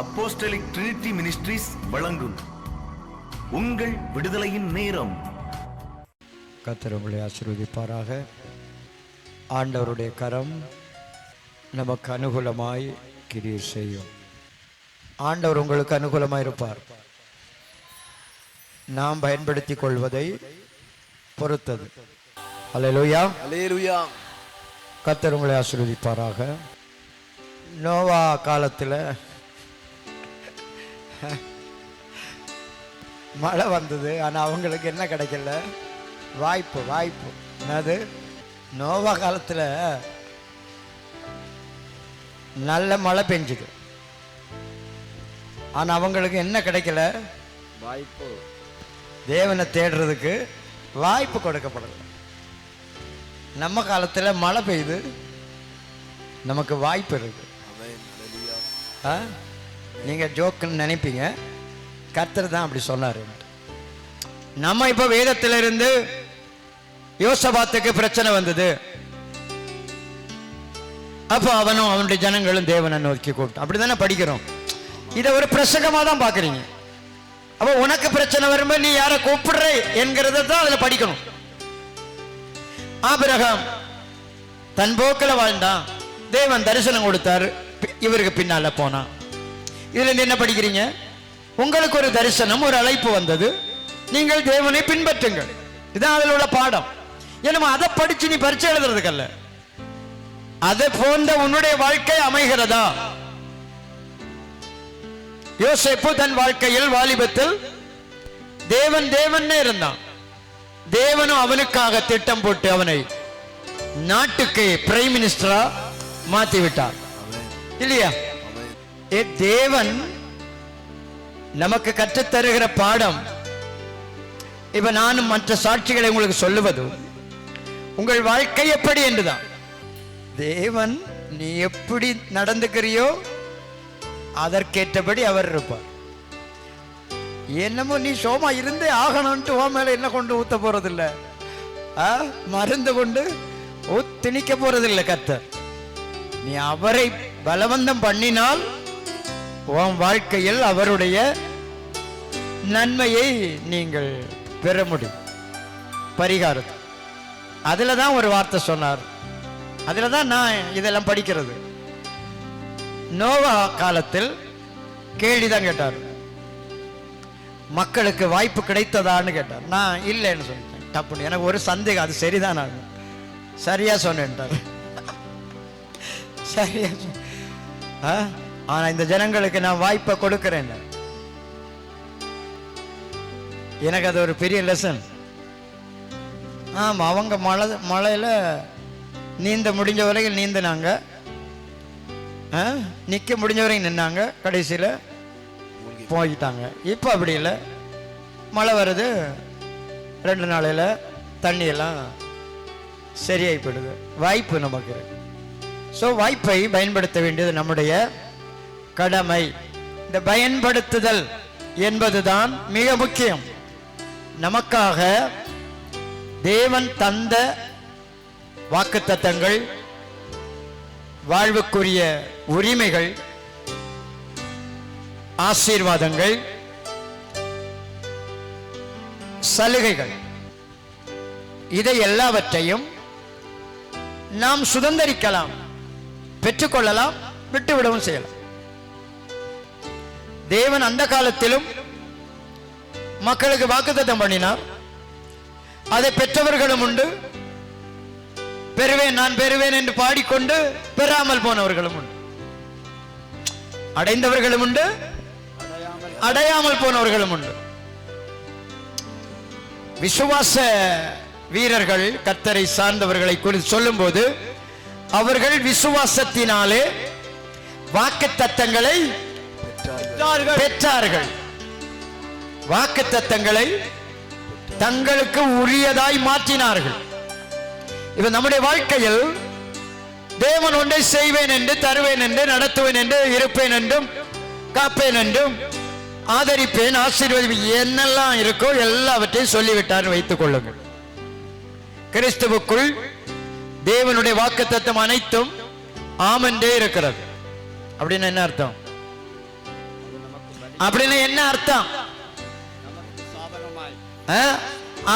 Apostolic Trinity ministries வழங்கும் உங்கள் விடுதலையின் நேரம். கர்த்தர் உங்களை ஆசீர்வதிப்பாராக. ஆண்டவருடைய கரம் நமக்கு அனுகூலமாய் கிரியை செய்யும். ஆண்டவர் உங்களுக்கு அனுகூலமாய் இருப்பார். நாம் பயன்படுத்திக் கொள்வதை பொறுத்தது. அல்லேலூயா, அல்லேலூயா. கர்த்தர் உங்களை ஆசீர்வதிப்பாராக. நோவா காலத்தில் மழை வந்தது, ஆனால் அவங்களுக்கு என்ன கிடைக்கல? வாய்ப்பு. என்னது? நோவா காலத்தில் நல்ல மழை பெஞ்சுது, ஆனால் அவங்களுக்கு என்ன கிடைக்கல? வாய்ப்பு. தேவனை தேடுறதுக்கு வாய்ப்பு கொடுக்கப்படல. நம்ம காலத்தில் மழை பெய்யுது, நமக்கு வாய்ப்பு இருக்கு. நீங்க ஜோக்குன்னு நினைப்பீங்க, கர்த்தர் தான் அப்படி சொன்னார். நம்ம இப்ப வேதத்திலிருந்து யோசபாத்துக்கு பிரச்சனை வந்தது, அப்போ அவனும் அவனுடைய ஜனங்களும் தேவனை நோக்கி கூப்பிட்டு அப்படித்தானே படிக்கிறோம். இதை ஒரு பிரசங்கமா தான் பாக்குறீங்க. அப்ப உனக்கு பிரச்சனை வரும்போது நீ யாரை கூப்பிடுற என்கிறத தான் அதுல படிக்கணும். ஆபிரகாம் தன் போக்கில் வாழ்ந்தான், தேவன் தரிசனம் கொடுத்தாரு, இவருக்கு பின்னால போனான். இதுல இருந்து என்ன படிக்கிறீங்க? உங்களுக்கு ஒரு தரிசனம், ஒரு அழைப்பு வந்தது, நீங்கள் தேவனை பின்பற்றுங்கள். இதான் அதில் உள்ள பாடம். ஏன்னா அதை படிச்சு நீ பரீட்சை எழுதுறதுக்கல்ல, அதை போன்ற உன்னுடைய வாழ்க்கை அமைகிறதா? யோசேப்பு தன் வாழ்க்கையில் வாலிபத்தில் தேவன் இருந்தான். தேவனும் அவனுக்காக திட்டம் போட்டு அவனை நாட்டுக்கு பிரைம் மினிஸ்டரா மாத்தி விட்டார், இல்லையா? தேவன் நமக்கு கற்றுத்தருகிற பாடம். இப்ப நானும் மற்ற சாட்சிகளை உங்களுக்கு சொல்லுவது உங்கள் வாழ்க்கை எப்படி என்றுதான். தேவன் நீ எப்படி நடந்துக்கிறியோ அதற்கேற்றபடி அவர் இருப்பார். என்னமோ நீ சோமா இருந்தே ஆகணும்ட்டு உன் மேல என்ன கொண்டு ஊத்த போறதில்ல, மருந்து கொண்டு திணிக்க போறதில்லை கர்த்தர். நீ அவரை பலவந்தம் பண்ணினால் உன் வாழ்க்கையில் அவருடைய நன்மையை நீங்கள் பெற முடியும். பரிகாரம் அதுல தான் ஒரு வார்த்தை சொன்னார். அதுல தான் நான் இதெல்லாம் படிக்கிறது. நோவா காலத்தில் கேள்விதான் கேட்டார், மக்களுக்கு வாய்ப்பு கிடைத்ததான்னு கேட்டார். நான் இல்லைன்னு சொல்லிட்டேன். தப்புன்னு எனக்கு ஒரு சந்தேகம், அது சரிதான், நான் சரியா சொன்னேன். சரியா ஆனா இந்த ஜனங்களுக்கு நான் வாய்ப்பை கொடுக்கிறேன். எனக்கு அது ஒரு பெரிய லெசன். ஆமா, அவங்க மழையில நீந்த முடிஞ்ச வரைக்கும் நீந்தினாங்க, நிக்க முடிஞ்ச வரைக்கும் நின்னாங்க, கடைசியில போயிட்டாங்க. இப்ப அப்படி இல்லை, மழை வருது, 2 நாளையில தண்ணி எல்லாம் சரியாகி போயிடுது. வாய்ப்பு நமக்கு இருக்கு. ஸோ வாய்ப்பை பயன்படுத்த வேண்டியது நம்முடைய கடமை. இந்த பயன்படுத்துதல் என்பதுதான் மிக முக்கியம். நமக்காக தேவன் தந்த வாக்குத்தத்தங்கள், வாழ்வுக்குரிய உரிமைகள், ஆசீர்வாதங்கள், சலுகைகள், இதை எல்லாவற்றையும் நாம் சுதந்திரிக்கலாம், பெற்றுக்கொள்ளலாம், விட்டுவிடவும் செய்யலாம். தேவன் அந்த காலத்திலும் மக்களுக்கு வாக்குத்தத்தம் பண்ணினார். அதை பெற்றவர்களும் உண்டு, பெறுவேன் நான் பெறுவேன் என்று பாடிக்கொண்டு பெறாமல் போனவர்களும் உண்டு, அடைந்தவர்களும் உண்டு, அடையாமல் போனவர்களும் உண்டு. விசுவாச வீரர்கள், கர்த்தரை சார்ந்தவர்களை குறித்து சொல்லும் போது அவர்கள் விசுவாசத்தினாலே வாக்குத்தத்தங்களை பெற்றார்கள். வாக்குத்தத்தங்களை தங்களுக்கு உரியதாய் மாற்றினார்கள். இப்ப நம்முடைய வாழ்க்கையில் தேவன் ஒன்றை செய்வேன் என்று, தருவேன் என்று, நடத்துவேன் என்று, இருப்பேன் என்றும், காப்பேன் என்றும், ஆதரிப்பேன், ஆசீர்வதிப்பேன், என்னெல்லாம் இருக்கோ எல்லாவற்றையும் சொல்லிவிட்டார் வைத்துக் கொள்ளுங்கள். கிறிஸ்துவுக்குள் தேவனுடைய வாக்குத்தத்தம் அனைத்தும் ஆமென்றே இருக்கிறது. அப்படின்னு என்ன அர்த்தம்? அப்படின்னு என்ன அர்த்தம்?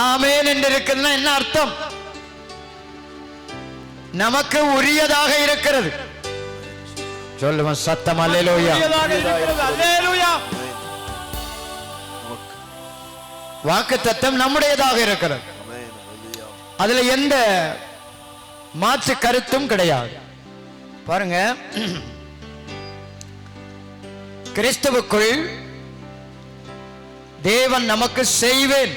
ஆமென் என்று இருக்குதுன்னா என்ன அர்த்தம்? நமக்கு உரியதாக இருக்கிறது. சொல்லுவோம் சத்தம் அல்லேலூயா. வாக்குத்தத்தம் நம்முடையதாக இருக்கிறது. அதுல எந்த மாற்று கருத்தும் கிடையாது. பாருங்க, கிறிஸ்துவுக்குள் தேவன் நமக்கு செய்வேன்,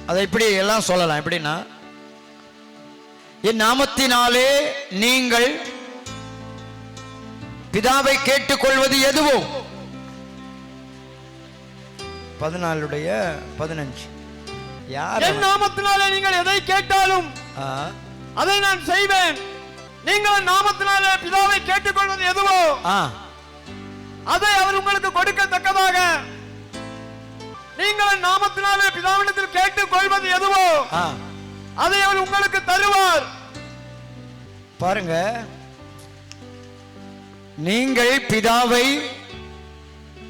அதை இப்படி எல்லாம் சொல்லலாம். எப்படின்னா, என் நாமத்தினாலே நீங்கள் பிதாவை கேட்டுக்கொள்வது எதுவோ 14:15 யார் என் நாமத்தினாலே நீங்கள் எதை கேட்டாலும் அதை நான் செய்வேன். நீங்கள் நாமத்தினாலே பிதாவை கேட்டுக்கொள்வது எதுவோ அதை அவர் உங்களுக்கு கொடுக்கத்தக்கதாக நீங்கள் நாமத்தினாலே பிதாவிடத்தில் கேட்டுக்கொள்வது எதுவோ அதை அவர் உங்களுக்கு தருவார். பாருங்க, நீங்கள் பிதாவை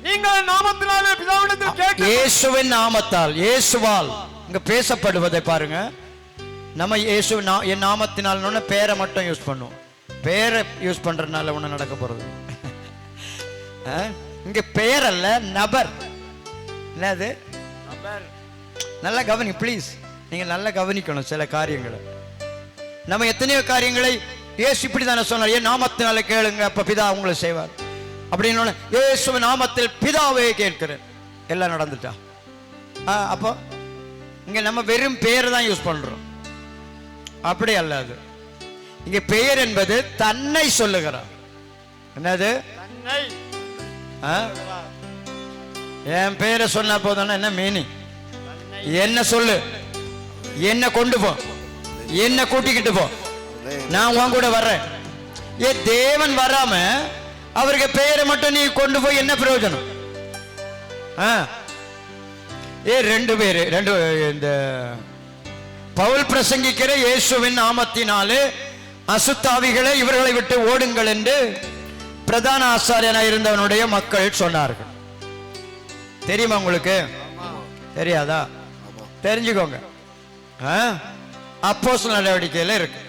நீங்கள் நாமத்தினாலே பிதாவிடத்தில் கேட்டு இயேசுவின் நாமத்தால், இயேசுவால் இங்க பேசப்படுவதை பாருங்க. நம்ம இயேசு என் நாமத்தினால பேரை மட்டும் யூஸ் பண்ணுவோம். பேரை யூஸ் பண்றதுனால ஒண்ணு நடக்க போறது இங்க பெயர் அல்ல, நபர். என்னது நபர்? நல்லா கவனி ப்ளீஸ், நீங்க நல்லா கவனிக்கணும் சில காரியங்களை. நம்ம எத்தனையோ காரியங்களை இயேசு இப்படி தானே சொன்னார், என் நாமத்தினால கேளுங்க அப்ப பிதா உங்களை செய்வார் அப்படின்னு. இயேசு நாமத்தில் பிதாவே கேட்கிறேன், எல்லாம் நடந்துட்டா. அப்போ இங்க நம்ம வெறும் பெயர் தான் யூஸ் பண்றோம், அப்படி அல்ல. அது இங்க பெயர் என்பது தன்னை சொல்லுகிறார். என்னது? என் பெயரை சொன்னா போதும்னா என்ன மீனிங்? என்ன சொல்லு, என்ன கொண்டு போ, என்ன கூட்டிக்கிட்டு போ, நான் உன் கூட வர்றேன். தேவன் வராம அவருக்கு பெயரை மட்டும் நீ கொண்டு போய் என்ன பிரயோஜனம்? ரெண்டு பேரு இந்த பவுல் பிரசங்கிக்கிற இயேசுவின் நாமத்தினாலே அசுத்தாவிகளை இவர்களை விட்டு ஓடுங்கள் என்று பிரதான ஆசாரியனாக இருந்தவனுடைய மக்கள் சொன்னார்கள். தெரியுமா உங்களுக்கு? தெரியாதா? தெரிஞ்சுக்கோங்க. அப்போஸ்தலர் நடவடிக்கையில் இருக்கு.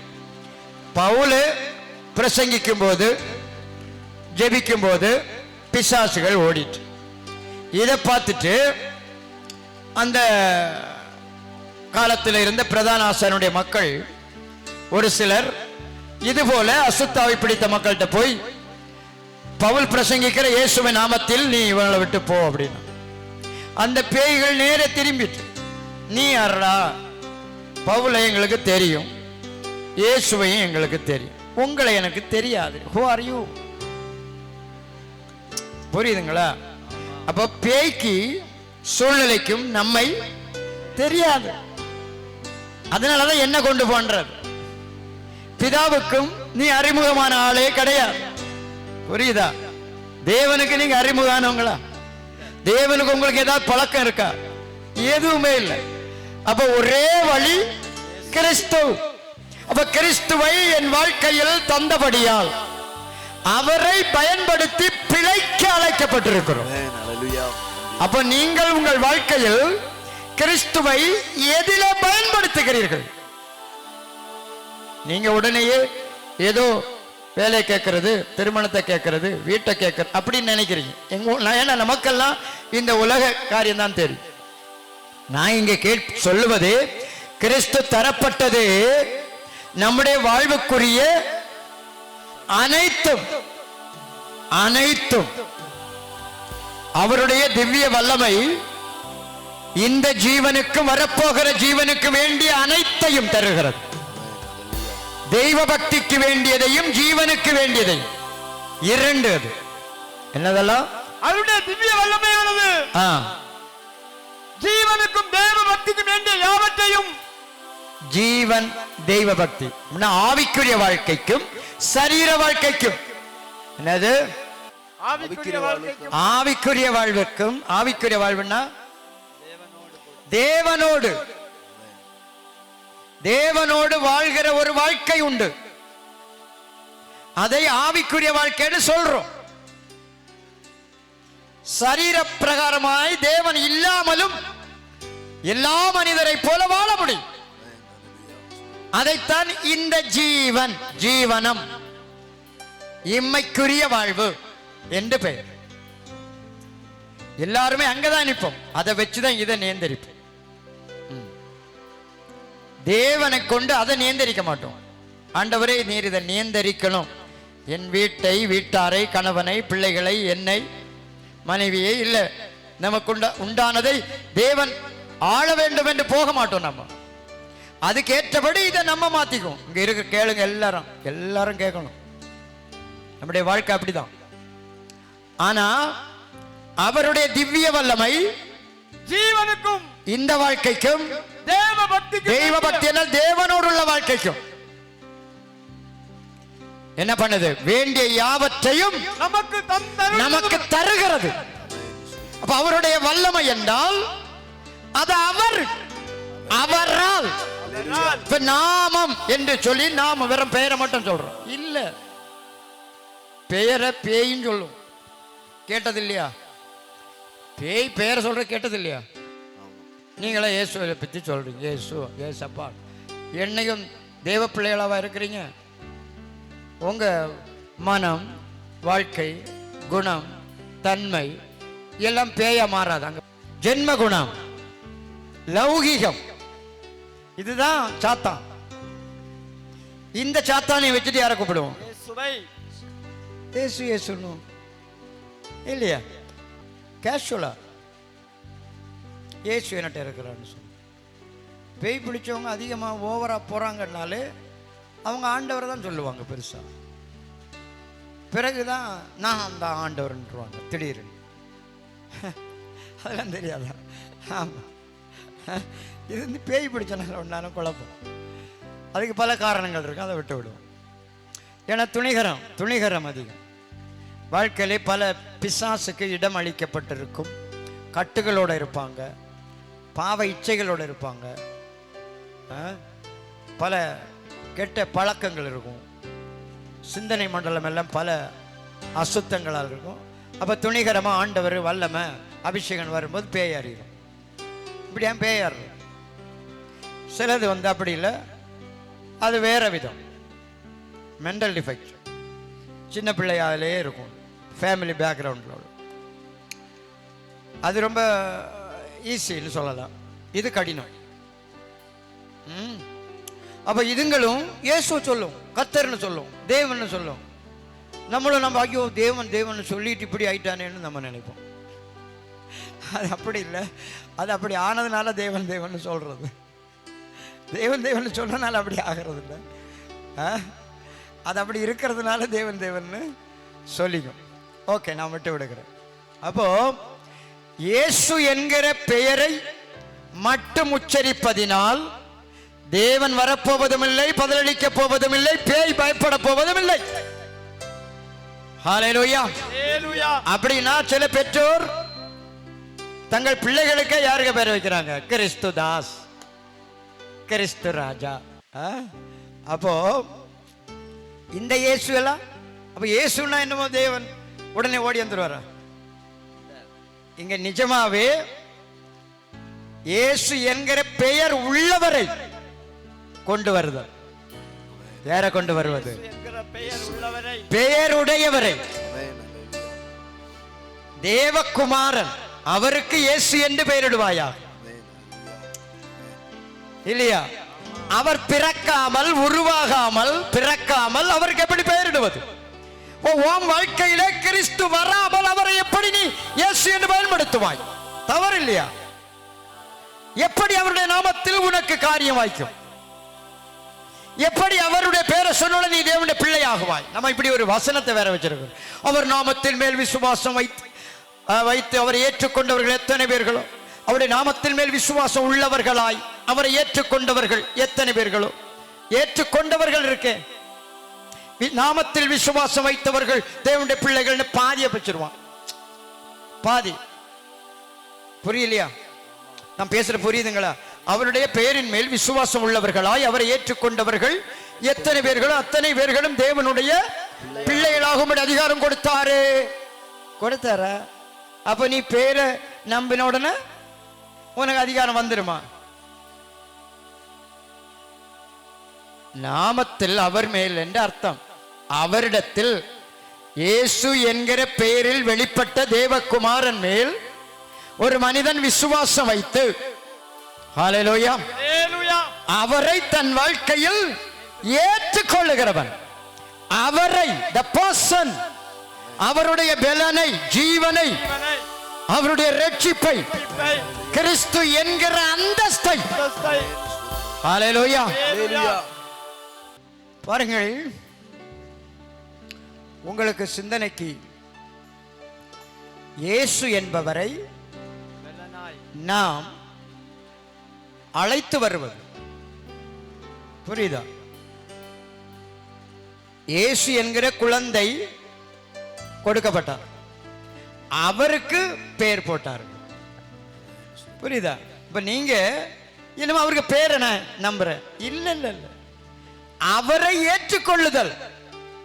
பவுல் பிரசங்கிக்கும் போது, ஜெபிக்கும் போது பிசாசுகள் ஓடிட்டு, இதை பார்த்துட்டு அந்த காலத்தில் இருந்த பிரதான ஆசாரியனுடைய மக்கள் ஒரு சிலர் இது போல அசுத்தாவி பிடித்த மக்கள்கிட்ட போய், பவுல் பிரசங்கிக்கிற இயேசுவின் நாமத்தில் நீ இவங்களை விட்டு போ அப்படின்னு. அந்த பேய்கள் நேர திரும்பிட்டு, நீ யாரா? பவுலை எங்களுக்கு தெரியும், இயேசுவையும் எங்களுக்கு தெரியும், உங்களை எனக்கு தெரியாது. Who are you? புரியுதுங்களா? அப்ப பேய்க்கு சூழ்நிலைக்கும் நம்மை தெரியாது. அதனாலதான் என்ன கொண்டு போன்றது. பிதாவுக்கும் நீ அறிமுகமான ஆளே கிடையாது. புரியுதா? தேவனுக்கு நீங்க அறிமுகமானவங்களா? தேவனுக்கு உங்களுக்கு ஏதாவது பழக்கம் இருக்கா? எதுவுமே இல்லை. அப்ப ஒரே வழி கிறிஸ்து. அப்ப கிறிஸ்துவை என் வாழ்க்கையில் தந்தபடியால் அவரை பயன்படுத்தி பிழைக்க அழைக்கப்பட்டிருக்கிறோம். அப்ப நீங்கள் உங்கள் வாழ்க்கையில் கிறிஸ்துவை எதில பயன்படுத்துகிறீர்கள்? நீங்க உடனேயே ஏதோ வேலை கேட்கறது, திருமணத்தை கேட்கறது, வீட்டை கேட்கறது அப்படின்னு நினைக்கிறீங்க. ஏன்னா நமக்கெல்லாம் இந்த உலக காரியம் தான் தெரியும். நான் இங்க சொல்லுவது, கிறிஸ்து தரப்பட்டது நம்முடைய வாழ்வுக்குரிய அனைத்தும் அனைத்தும் அவருடைய திவ்ய வல்லமை இந்த ஜீவனுக்கு, வரப்போகிற ஜீவனுக்கு வேண்டிய அனைத்தையும் தருகிறது. தெய்வ பக்திக்கு வேண்டியதையும் ஜீவனுக்கு வேண்டியதையும் இரண்டு. அது என்னதெல்லாம்? அவருடைய திவ்ய வல்லமையானது ஜீவனுக்கும் தெய்வ பக்திக்கும் வேண்டிய யாவற்றையும். ஜீவன் தெய்வ பக்தி ஆவிக்குரிய வாழ்க்கைக்கும் சரீர வாழ்க்கைக்கும். என்னது? ஆவிக்குரிய வாழ்வுக்கும். ஆவிக்குரிய வாழ்வுன்னா தேவனோடு தேவனோடு வாழ்கிற ஒரு வாழ்க்கை உண்டு. அதை ஆவிக்குரிய வாழ்க்கைன்னு சொல்றோம். சரீர பிரகாரமாய் தேவன் இல்லாமலும் எல்லா மனிதரை போல வாழ முடியும். அதைத்தான் இந்த ஜீவன், ஜீவனம், இம்மைக்குரிய வாழ்வு என்று பெயர். எல்லாருமே அங்கதான் நிற்போம். அதை வச்சுதான் இதை நியந்திரிப்போம். தேவனை கொண்டு அதை நியந்திரிக்க மாட்டோம். ஆண்டவரே, நீர் இதை நியந்திரிக்கணும், என் வீட்டை, வீட்டாரை, கணவனை, பிள்ளைகளை, என்னை, மனைவியை, இல்லை நமக்கு உண்டானதை தேவன் ஆள வேண்டும் என்று போக மாட்டோம். நம்ம அதுக்கேற்றபடி இதை நம்ம மாத்திக்குவோம். இங்க இருக்க கேளுங்க, எல்லாரும் கேட்கணும். நம்முடைய வாழ்க்கை அப்படிதான். ஆனா அவருடைய திவ்ய வல்லமை ஜீவனுக்கும் இந்த வாழ்க்கைக்கும், தெய்வ பக்தி என்றால் தேவனோடு உள்ள வாழ்க்கைக்கும் என்ன பண்ணுது? வேண்டிய யாவற்றையும் நமக்கு தருகிறது. அப்ப அவருடைய வல்லமை என்றால் அது அவரால். நாமம் என்று சொல்லி நாம வெறும் பெயரை மட்டும் சொல்றோம் இல்ல. பெயரை பேயின்னு சொல்லும். கேட்டது இல்லையா? பேய் பெயரை சொல்ற கேட்டது இல்லையா? நீங்களா இயேசுவை பத்தி சொல்றீங்க. ஏசப்பா, என்னையும் தேவ பிள்ளைகளாவா இருக்கிறீங்க. உங்க மனம், வாழ்க்கை, குணம், தன்மை எல்லாம் பேயா மாறாதாங்க. ஜென்ம குணம், லௌகிகம், இதுதான் சாத்தான். இந்த சாத்தானை வச்சுட்டு யாரை கூப்பிடுவோம்? இயேசு இல்லையா? கேஷுவலா இயேசு என்னட்ட இருக்கிறான்னு சொல்லி பேய் பிடிச்சவங்க அதிகமாக ஓவரா போறாங்கன்னாலே அவங்க ஆண்டவரை தான் சொல்லுவாங்க பெருசா. பிறகுதான் நான் அந்த ஆண்டவர்ன்றுவாங்க திடீர்னு. அதெல்லாம் தெரியாதா? ஆமா, இது வந்து பேய் பிடிச்சனால ஒன்றாலும் குழப்பம். அதுக்கு பல காரணங்கள் இருக்கு, அதை விட்டு விடுவோம். ஏன்னா துணிகரம் அதிகம். வாழ்க்கையிலே பல பிசாசுக்கு இடம் அளிக்கப்பட்டிருக்கும். கட்டுகளோடு இருப்பாங்க, பாவ இச்சைகளோடு இருப்பாங்க, பல கெட்ட பழக்கங்கள் இருக்கும், சிந்தனை மண்டலம் எல்லாம் பல அசுத்தங்களால் இருக்கும். அப்போ துணிகரமாக ஆண்டவர் வல்லமை அபிஷேகம் வரும்போது பேயாறிடும். இப்படியா பேயாடுறோம். சிலது வந்து அப்படி இல்லை, அது வேற விதம், மென்டல் டிஃபெக்ட், சின்ன பிள்ளையாலே இருக்கும், ஃபேமிலி பேக்ரவுண்டில். அது ரொம்ப ஈஸின்னு சொல்லலாம், இது கடினம். அப்போ இதுங்களும் இயேசு சொல்லும், கர்த்தர்னு சொல்லும், தேவன் சொல்லும். நம்மளும் நம்ம ஐயோ தேவன் சொல்லிட்டு இப்படி ஆயிட்டானேன்னு நம்ம நினைப்போம். அது அப்படி இல்லை, அது அப்படி ஆனதுனால தேவன் சொல்றது. தேவன் சொல்றதுனால அப்படி ஆகிறது இல்லை, அது அப்படி இருக்கிறதுனால தேவன் சொல்லிக்கும். ஓகே, நான் விட்டு விடுகிறேன். அப்போ இயேசு என்கிற பெயரை மட்டும் உச்சரிப்பதினால் தேவன் வரப்போவதும் இல்லை, பதிலளிக்க போவதும் இல்லை, பேய் பயப்பட போவதும் இல்லை. ஹல்லேலூயா. அப்படின்னா சில பெற்றோர் தங்கள் பிள்ளைகளுக்கு யாருக்கு பேர் வைக்கிறாங்க? கிறிஸ்து தாஸ், கிறிஸ்து ராஜா. அப்போ இந்த இயேசு எல்லாம், அப்ப இயேசுன்னா என்னமோ தேவன் உடனே ஓடி வந்துருவாரா? இங்க நிஜமாவே இயேசு என்கிற பெயர் உள்ளவரை கொண்டு வருதல். யாரை கொண்டு வருவது? பெயருடையவரை, தேவகுமாரன். அவருக்கு இயேசு என்று பெயரிடுவாயா? இல்லையா? அவர் பிறக்காமல், உருவாகாமல், பிறக்காமல் அவருக்கு எப்படி பெயரிடுவது? உன் வாழ்க்கையில கிறிஸ்து வராமல் அவரை எப்படி நீ இயேசு என்று பயன்படுத்துவாய்? தவறு இல்லையா? எப்படி அவருடைய நாமத்தில் உனக்கு காரியம் வாய்க்கும்? எப்படி அவருடைய பேரை சொன்ன நீ தேவனுடைய பிள்ளையாகுவாய்? நம்ம இப்படி ஒரு வசனத்தை வேற வச்சிருக்கோம். அவர் நாமத்தின் மேல் விசுவாசம் வைத்து அவரை ஏற்றுக்கொண்டவர்கள் எத்தனை பேர்களோ, அவருடைய நாமத்தின் மேல் விசுவாசம் உள்ளவர்களாய் அவரை ஏற்றுக்கொண்டவர்கள் எத்தனை பேர்களோ, ஏற்றுக்கொண்டவர்கள் இருக்கே, நாமத்தில் விசுவாசம் வைத்தவர்கள் தேவனுடைய பிள்ளைகள் பாதியை பெற்றிருவான். பாதி புரியலையா? நான் பேசுற புரியுதுங்களா? அவருடைய பெயரின் மேல் விசுவாசம் உள்ளவர்களாய் அவரை ஏற்றுக்கொண்டவர்கள் எத்தனை பேர்களோ அத்தனை பேர்களும் தேவனுடைய பிள்ளைகளாகும்படி அதிகாரம் கொடுத்தாரா? அப்ப நீ பேரை நம்பின உடனே உனக்கு அதிகாரம் வந்துருமா? நாமத்தில் அவர் மேல் என்று அர்த்தம். அவரிடத்தில் இயேசு என்கிற பெயரில் வெளிப்பட்ட தேவகுமாரன் மேல் ஒரு மனிதன் விசுவாசம் வைத்து ஹல்லேலூயா அவரை தன் வாழ்க்கையில் ஏற்றுக்கொள்ளுகிறவன், அவரை the person, அவருடைய பலனை, ஜீவனை, அவருடைய ரட்சிப்பை, கிறிஸ்து என்கிற அந்தஸ்தை, ஹல்லேலூயா. பாருங்கள், உங்களுக்கு சிந்தனைக்கு இயேசு என்பவரை நாம் அழைத்து வருவது புரியுதா? இயேசு என்கிற குழந்தை கொடுக்கப்பட்டார், அவருக்கு பெயர் போட்டார். புரியுதா? இப்ப நீங்க இன்னும் அவருக்கு பேர் என்ன நம்புற? இல்ல இல்ல இல்ல, அவரை ஏற்றுக்கொள்ளுதல்,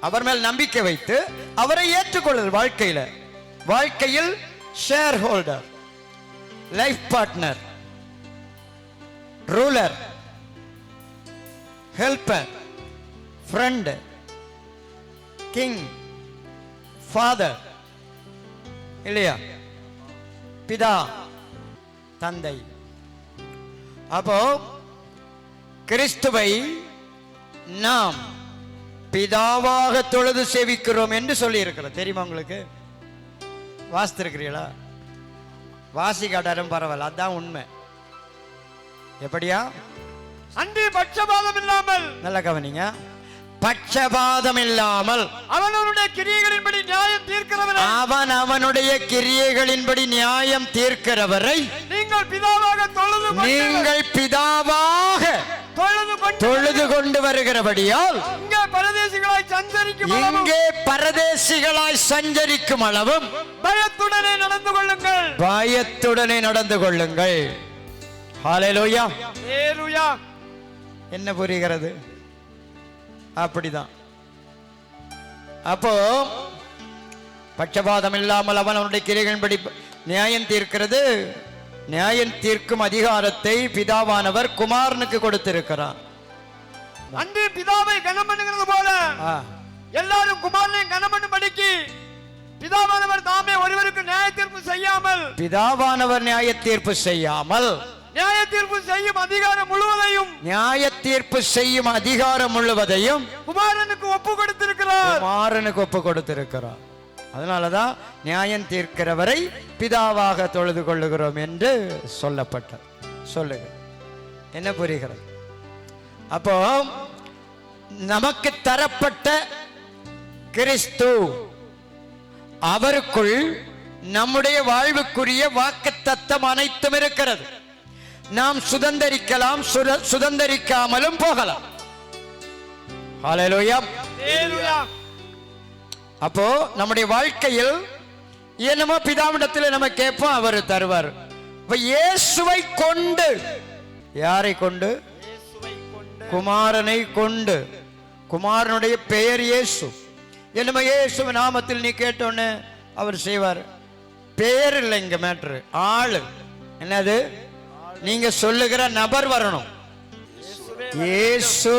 அவர் மேல் நம்பிக்கை வைத்து அவரை ஏற்றுக்கொள்ளுதல். வாழ்க்கையில் share holder, life partner, ruler, helper, friend, king, father, இல்லையா? பிதா, தந்தை. அப்போ கிறிஸ்துவை நாம் பிதாவாக தொழுது சேவிக்கிறோம் என்று சொல்லி இருக்கிறோம். தெரியுமா உங்களுக்கு? வாசித்திருக்கிறீங்களா? வாசிக்காட்டாரும் பரவாயில்ல, அதான் உண்மை. எப்படியா? அன்றி பட்சபாதம் இல்லாமல், நல்ல கவனிங்க, பட்சபாதம் இல்லாமல் அவனுடைய கிரியைகளின்படி நியாயம் தீர்க்கிறவரை, அவன் அவனுடைய கிரியைகளின்படி நியாயம் தீர்க்கிறவரை நீங்கள் பிதாவாக தொழுது கொண்டு வருகிறபடியால் இங்கே பரதேசிகளாய் சஞ்சரிக்கும் அளவும் பயத்துடனே நடந்து கொள்ளுங்கள். ஹல்லேலூயா. ஹல்லேலூயா. என்ன புரிகிறது? அப்படிதான். அப்போ பட்சபாதம் இல்லாமல் அவன் அவனுடைய கிரியைகளின்படி நியாயம் தீர்க்கிறது. நியாயம் தீர்க்கும் அதிகாரத்தை பிதாவானவர் குமாரனுக்கு கொடுத்திருக்கிறார். அன்று பிதாவை கனம் பண்ணுகிறது போல எல்லாரும் குமாரனை கனம் பண்ணும்படிக்கு பிதாவானவர் தாமே ஒருவருக்கு நியாய தீர்ப்பு செய்யாமல், பிதாவானவர் நியாய தீர்ப்பு செய்யாமல் நியாய தீர்ப்பு செய்யும் அதிகாரம் முழுவதையும் குமாரனுக்கு ஒப்பு கொடுத்திருக்கிறார். அதனாலதான் நியாயம் தீர்க்கிறவரை பிதாவாக தொழுது கொள்ளுகிறோம் என்று சொல்லப்பட்டது. சொல்லுங்க, என்ன புரிகிறது? அப்போ நமக்கு தரப்பட்ட கிறிஸ்து, அவருக்குள் நம்முடைய வாழ்வுக்குரிய வாக்குத்தத்தம் அனைத்தும் இருக்கிறது. நாம் சுதந்தரிக்கலாம், சுதந்தரிக்காமலும் போகலாம். ஹல்லேலூயா. அப்போ நம்முடைய வாழ்க்கையில் என்னமோ பிதாவிடத்தில் நம்ம கேட்போம், அவர் தருவார். இயேசுவை கொண்டு, யாரை கொண்டு? குமாரனை கொண்டு. குமாரனுடைய பெயர் இயேசு. என்னமோ இயேசு நாமத்தில் நீ கேட்டோன்னு அவர் செய்வார். பெயர் இல்லை இங்க மேட்ரு, ஆளு. என்னது? நீங்க சொல்லுகிற நபர் வரணும். இயேசு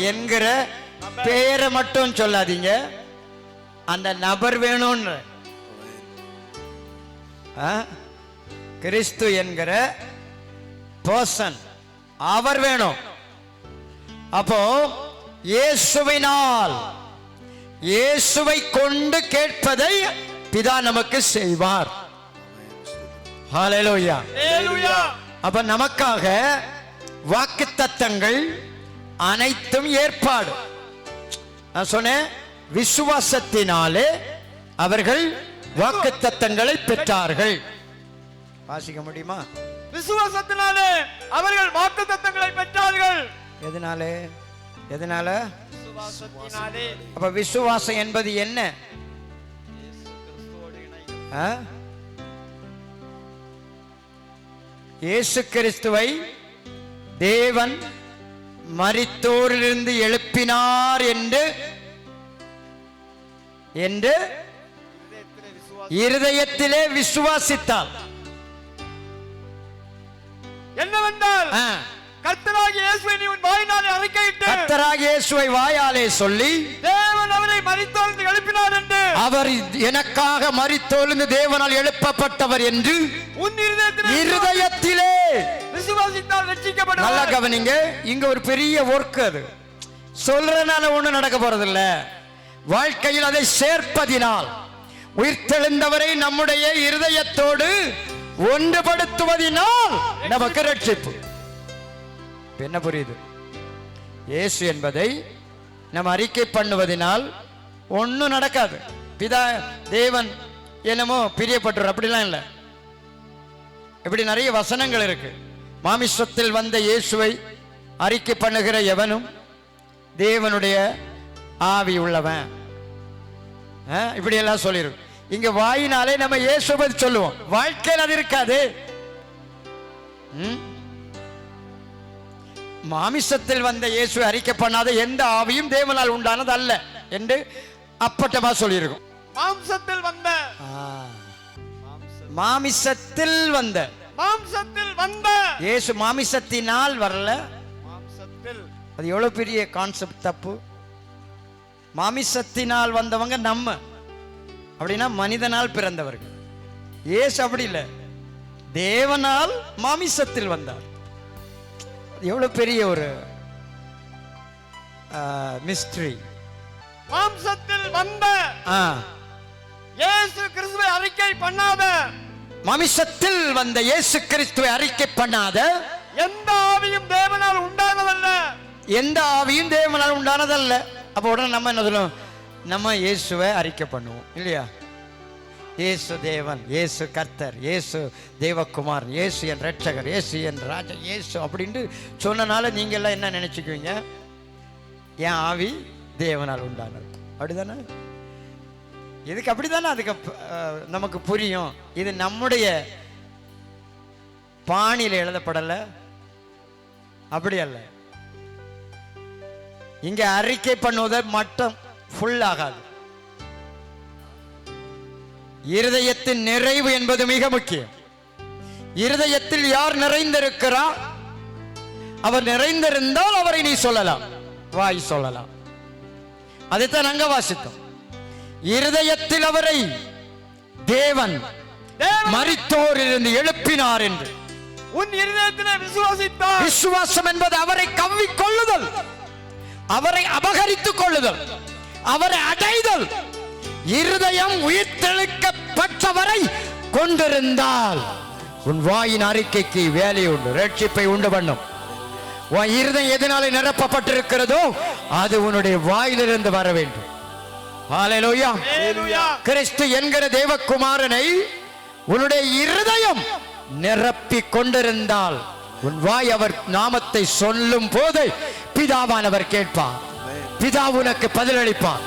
என்கிற பெயரை மட்டும் சொல்லாதீங்க, அந்த நபர் வேணும்ன்ற. கிறிஸ்து என்கிற பர்சன், அவர் வேணும். அப்போ இயேசுவினால், இயேசுவை கொண்டு கேட்பதை பிதா நமக்கு செய்வார். ஹல்லேலூயா. அப்ப நமக்காக வாக்குத்தத்தங்கள் அனைத்தும் ஏற்பாடு. நான் சொன்னேன், விசுவாசத்தினாலே அவர்கள் வாக்குத்தத்தங்களை பெற்றார்கள். வாசிக்க முடியுமா? விசுவாசத்தினாலே அவர்கள் வாக்குத்தத்தங்களை பெற்றார்கள். எதனாலே? எதனால? விசுவாசத்தினாலே. அப்ப விசுவாசம் என்பது என்ன? இயேசு கிறிஸ்துவை தேவன் மரித்தோரிலிருந்து எழுப்பினார் என்று இருதயத்திலே விசுவாசித்தால் என்னவென்றால் கர்த்தராகிய இயேசுவை நீ உன் வாயினாலே அறிக்கையிட்டு கர்த்தராகிய இயேசுவை வாயாலே சொல்லி தேவன் அவரை மரித்தோர்ந்து எழுப்பினார் என்று அவர் எனக்காக மரித்தோழ்ந்து தேவனால் எழுப்பப்பட்டவர் என்று உன் இருதயத்திலே விசுவாசித்தால் ரட்சிக்கப்படுவாய். நல்லா கவனிங்க, இங்க ஒரு பெரிய ஒர்க். அது சொல்றதுனால ஒண்ணு நடக்க போறதில்ல, வாழ்க்கையில் அதை சேர்ப்பதினால் உயிர்த்தெழுந்தவரை நம்முடைய இருதயத்தோடு ஒன்றுபடுத்துவதினால் நமக்கு ரட்சிப்பு. என்ன புரியுது? இயேசு என்பதை நம்ம அறிக்கை பண்ணுவதனால் ஒன்றும் நடக்காது. பிதா தேவன் என்னமோ பிரியப்பட்டுற அப்படிலாம் இல்லை. இப்படி நிறைய வசனங்கள் இருக்கு. மாமிசத்தில் வந்த இயேசுவை அறிக்கை பண்ணுகிற எவனும் தேவனுடைய ஆவி உள்ளவன், இப்படி எல்லாம் சொல்லிருக்கு. இங்க வாயினாலே நம்ம இயேசுவை சொல்லுவோம், வாழ்க்கையில் அது இருக்காது. மாமிசத்தில் வந்த இயேசுவை அறிக்கை பண்ணாத எந்த ஆவியும் தேவனால் உண்டானது அல்ல என்று அப்பட்டமா சொல்லியிருக்கும். மாம்சத்தில் வந்த மாமிசத்தில் வந்த இயேசு மாமிசத்தினால் வரல. அது எவ்வளவு பெரிய கான்செப்ட் தப்பு. மாமிசத்தினால் வந்தவங்க நம்ம, அப்படின்னா மனிதனால் பிறந்தவர்கள். இயேசு அப்படி இல்லை, தேவனால் மாமிசத்தில் வந்தார். எவ்வளவு பெரிய ஒரு மிஸ்டரி. மாம்சத்தில் வந்த இயேசு கிறிஸ்துவை அறிக்கை பண்ணாத, மாமிசத்தில் வந்த இயேசு கிறிஸ்துவை அறிக்கை பண்ணாத எந்த ஆவியும் தேவனால் உண்டானதல்ல. எந்த ஆவியும் தேவனால் உண்டானதல்ல. அப்ப உடனே நம்ம என்ன சொல்லுவோம்? நம்ம இயேசுவை அறிக்கை பண்ணுவோம் இல்லையா? இயேசு தேவன், இயேசு கர்த்தர், இயேசு தேவகுமார், இயேசு என் ரட்சகர், இயேசு என் ராஜா, இயேசு அப்படின்ட்டு சொன்னனால நீங்க எல்லாம் என்ன நினைச்சுக்குவீங்க? என் ஆவி தேவனால் உண்டானது, அப்படிதானே? இதுக்கு அப்படித்தானே அதுக்கு நமக்கு புரியும். இது நம்முடைய பாணியில் எழுதப்படல, அப்படி அல்ல. இங்க அறிக்கை பண்ணுவதை மட்டும் ஃபுல் ஆகாது. இருதயத்தின் நிறைவு என்பது மிக முக்கியம். இருதயத்தில் யார் நிறைந்திருக்கிறார்? அவர் நிறைந்திருந்தால் அவரை நீ சொல்லலாம், வாய் சொல்லலாம். அதைத்தான் அங்க வாசித்தோம். இருதயத்தில் அவரை தேவன் மரித்தோரிலிருந்து எழுப்பினார் என்று உன் இருதயத்திலே விசுவாசித்தார். விசுவாசம் என்பது அவரை கவ்விக்கொள்ளுதல், அவரை அபகரித்துக் கொள்ளுதல், அவரை அடைதல். இருதயம் உயிர்த்தெழுக்கப்பட்டவரை கொண்டிருந்தால் உன் வாயின் அறிக்கைக்கு வேலை உண்டு, ரட்சிப்பை உண்டு பண்ணும். உன் இருதயம் எதனாலே நிரப்பப்பட்டிருக்கிறதோ அது உன்னுடைய வாயிலிருந்து வர வேண்டும். ஹல்லேலூயா. கிறிஸ்து என்கிற தேவகுமாரனை உன்னுடைய இருதயம் நிரப்பி கொண்டிருந்தால் உன் வாய் அவர் நாமத்தை சொல்லும் போது பிதாவானவர் கேட்பார், பிதா உனக்கு பதிலளிப்பார்,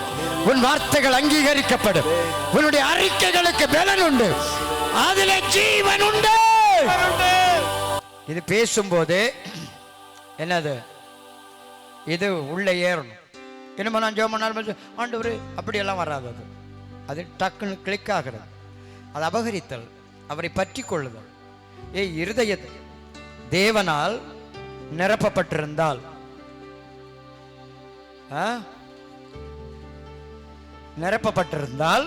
உன் வார்த்தைகள் அங்கீகரிக்கப்படும், உன்னுடைய அறிக்கைகளுக்கு பலன் உண்டு, அதிலே ஜீவன் உண்டு. இது பேசும்போது என்னது? இது உள்ள ஏறணும். என்னமா நான் ஜெபம் பண்ணாலும் ஆண்டவரே அப்படியெல்லாம் வராது. அது அது டக்குன்னு கிளிக் ஆகிறது. அது அபகரித்தல், அவரை பற்றி கொள்ளுதல். இருதய தேவனால் நிரப்பப்பட்டிருந்தால் நிரப்பப்பட்டிருந்தால்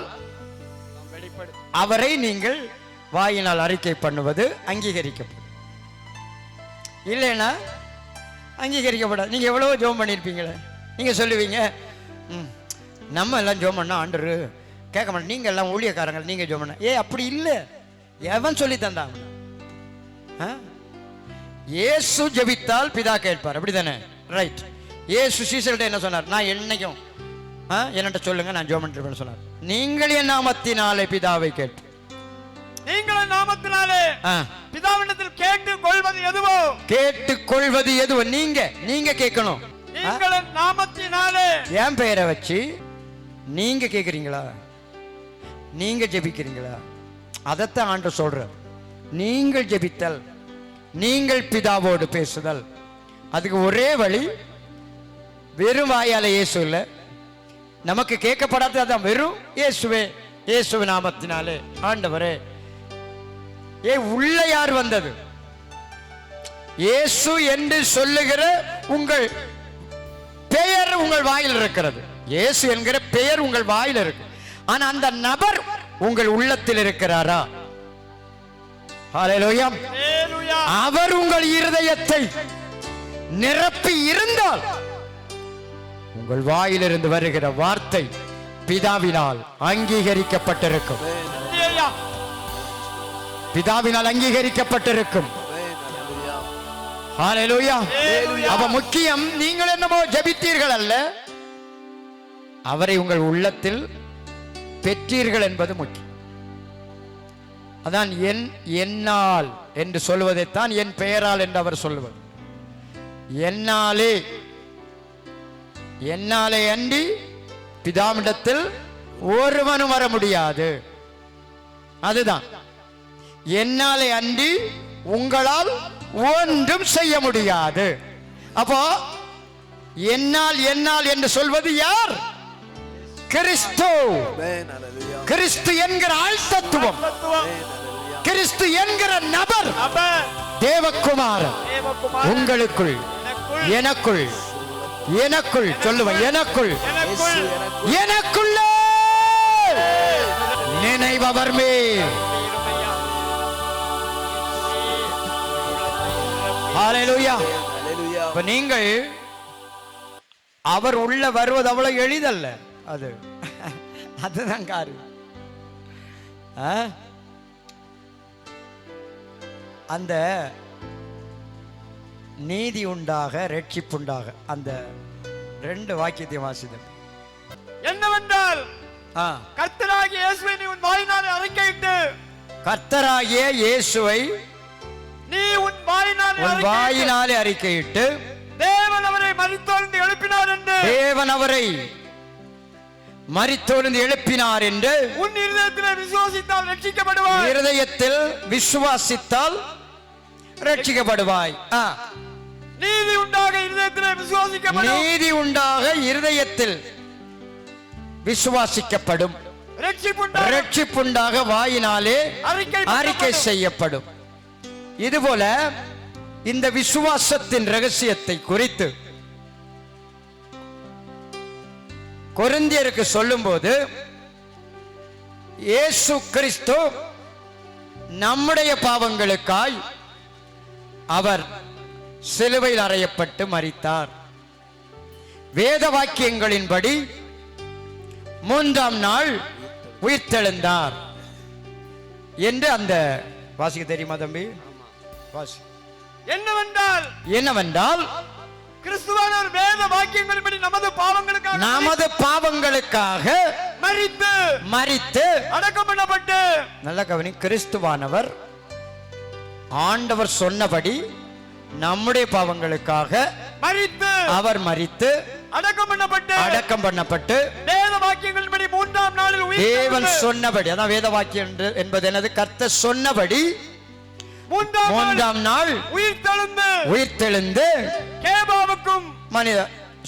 அவரை நீங்கள் வாயினால் அறிக்கை பண்ணுவது அங்கீகரிக்கப்படும். இல்லைன்னா அங்கீகரிக்கப்படாது. நீங்க எவ்வளவோ ஜெபம் பண்ணியிருப்பீங்களே, நீங்க சொல்லுவீங்க நம்ம எல்லாம் ஜெபம் பண்ணா ஆண்டரு கேட்க மாட்டோம், நீங்க எல்லாம் ஊழியக்காரங்க நீங்க ஜெபம் பண்ண. அப்படி இல்லை, எவன் சொல்லி தந்தாங்க? இயேசு ஜெபித்தால் பிதா கேட்பார், அப்படிதானே? ரைட். இயேசு சீசர்கிட்ட என்ன சொன்னார்? நான் என்னைக்கும் என்னட்ட சொல்லுங்க, நான் ஜெபம் பண்ணிருப்பேன்னு சொன்னார். நீங்கள் என் நாமத்தினாலே பிதாவை கேட்டு, நீங்கள் நாமத்தினாலே பிதாவினிடத்தில் கேட்டுக் கொள்வது எதுவோ, கேட்டுக் கொள்வது எதுவோ நீங்க கேட்கணும். நீங்கள் நாமத்தினாலே என் பெயரை வச்சு நீங்க கேட்கிறீங்களா? நீங்க ஜெபிக்கிறீங்களா? அதைத்தான் ஆண்டவர் சொல்றார். நீங்கள் ஜெபித்தல், நீங்கள் பிதாவோடு பேசுதல். அதுக்கு ஒரே வழி, வெறும் வாயால இயேசு இல்லை, நமக்கு கேட்கப்படாத அதான் வெறும் இயேசுவே இயேசு நாமத்தினாலே ஆண்டவரே. உள்ள யார் வந்தது? இயேசு என்று சொல்லுகிற உங்கள் பெயர் உங்கள் வாயில் இருக்கிறது. இயேசு என்கிற பெயர் உங்கள் வாயில் இருக்கு. ஆனா அந்த நபர் உங்கள் உள்ளத்தில் இருக்கிறாரா? ஹல்லேலூயா. அவர் உங்கள் இருதயத்தை நிரப்பி இருந்தால் உங்கள் வாயிலிருந்து வருகிற வார்த்தை பிதாவினால் அங்கீகரிக்கப்பட்டிருக்கும். பிதாவினால் அங்கீகரிக்கப்பட்டிருக்கும். ஹல்லேலூயா. அப்ப முக்கியம் நீங்கள் என்னமோ ஜெபித்தீர்கள் அல்ல, அவரை உங்கள் உள்ளத்தில் பெற்றீர்கள் என்பது முக்கியம். அதான் என்னால் என்று சொல்வதைத்தான் என் பெயரால் என்று அவர் சொல்லுவது. என்னாலே அன்றி பிதாவிடத்தில் ஒருவனும் வர முடியாது. அதுதான் என்னாலே அன்றி உங்களால் ஒன்றும் செய்ய முடியாது. அப்போ என்னால் என்னால் என்று சொல்வது யார்? கிறிஸ்து. கிறிஸ்து என்கிற ஆள் தத்துவம், கிறிஸ்து என்கிற நபர், தேவகுமாரன் உங்களுக்குள் எனக்குள் எனக்குள் சொல்லுவேன், எனக்குள் எனக்குள்ளே நினைவவர் மேல். ஹல்லேலூயா. இப்ப நீங்கள் அவர் உள்ள வருவது அவ்வளவு எளிதல்ல. அதுதான் காரியம். அந்த நீதி உண்டாக ரட்சிப்புண்டாக அந்த 2 வாக்கியத்தை வாசித்தேன். என்னவென்றால் கர்த்தராகிய இயேசுவை நீ உன் வாயினாலே அறிக்கையிட்டு, கர்த்தராகிய இயேசுவை நீ உன் வாயினாலே அறிக்கையிட்டு, தேவன் அவரை மரித்தோர்ந்து எழுப்பினார் என்று, தேவன் அவரை மரித்தோர்ந்து எழுப்பினார் என்று உன் இருதயத்தில் விசுவாசித்தால் ரட்சிக்கப்படுவாய். இருதயத்தில் விசுவாசித்தால் ரட்சிக்கப்படுவாய். நீதி உண்டாக இருதயத்தில் விசுவாசிக்கப்படும். நீதி உண்டாக இருதயத்தில் விசுவாசிக்கப்படும். ரட்சிப்புண்டாக வாயினாலே அறிக்கை செய்யப்படும். இதுபோல இந்த விசுவாசத்தின் ரகசியத்தை குறித்து கொரிந்தியருக்கு சொல்லும்போது, இயேசு கிறிஸ்து நம்முடைய பாவங்களுக்காய் அவர் சிலுவையில் அறையப்பட்டு மரித்தார். வேத வாக்கியங்களின்படி 3ஆம் நாள் உயிர்த்தெழுந்தார் என்று அந்த வாசிக்க தெரியுமா தம்பி? வாசி. என்னவென்றால் கிறிஸ்துவானவர் வேத வாக்கியங்களின்படி நமது பாவங்களுக்காக மரித்து அடக்கம் பண்ணப்பட்டு, நல்ல கவனி, கிறிஸ்துவானவர் ஆண்டவர் சொன்னபடி நம்முடைய பாவங்களுக்காக அவர் மரித்து அடக்கம் பண்ணப்பட்டு வேத வாக்கியங்களின்படி 3ஆம் நாளில் தேவன் சொன்னபடி, அதான் வேத வாக்கியம் என்பது என்னது? கர்த்தர் சொன்னபடி 3ஆம் நாள் உயிர்த்தெழுந்து கேபாவுக்கும் மனித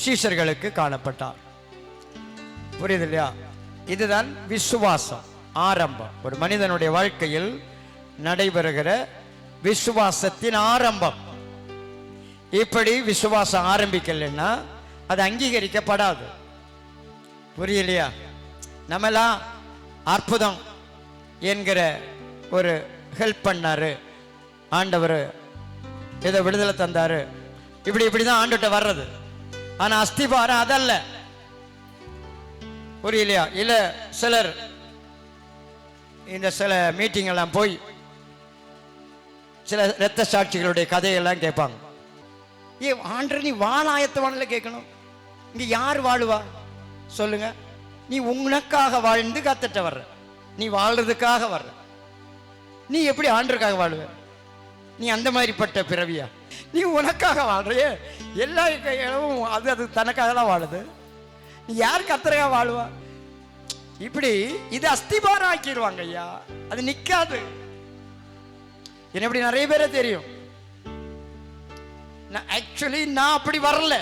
சீஷர்களுக்கு காணப்பட்டார். புரியுது இல்லையா? இதுதான் விசுவாசம் ஆரம்பம். ஒரு மனிதனுடைய வாழ்க்கையில் நடைபெறுகிற விசுவாசத்தின் ஆரம்பம். இப்படி விசுவாசம் ஆரம்பிக்கலைன்னா அது அங்கீகரிக்கப்படாது. புரியலையா? நம்மெல்லாம் அற்புதம் என்கிற ஒரு ஹெல்ப் பண்ணாரு, ஆண்டவர் ஏதோ விடுதலை தந்தாரு, இப்படிதான் ஆண்டுகிட்ட வர்றது. ஆனா அஸ்திபாரம் அதல்ல. புரியலையா? இல்ல சிலர் இந்த சில மீட்டிங் எல்லாம் போய் சில இரத்த சாட்சிகளுடைய கதையெல்லாம் கேட்பாங்க. ஆண்டர் நீ வாழாயத்தவான்ல கேட்கணும். இங்க யார் வாழுவா சொல்லுங்க? நீ உனக்காக வாழ்ந்து கத்துட்ட வர்ற, நீ வாழ்றதுக்காக வர்ற, நீ எப்படி ஆண்டருக்காக வாழுவ? நீ அந்த மாதிரிப்பட்ட பிறவியா? நீ உனக்காக வாழ்றையே, எல்லா இடமும் அது தனக்காக தான் வாழுது. நீ யார் கர்த்தரையா வாழுவா? இப்படி இது அஸ்திபாரம் ஆக்கிடுவாங்க ஐயா, அது நிக்காது. என்ன இப்படி நிறைய பேரை தெரியும். ஆக்சுவலி நான் அப்படி வரல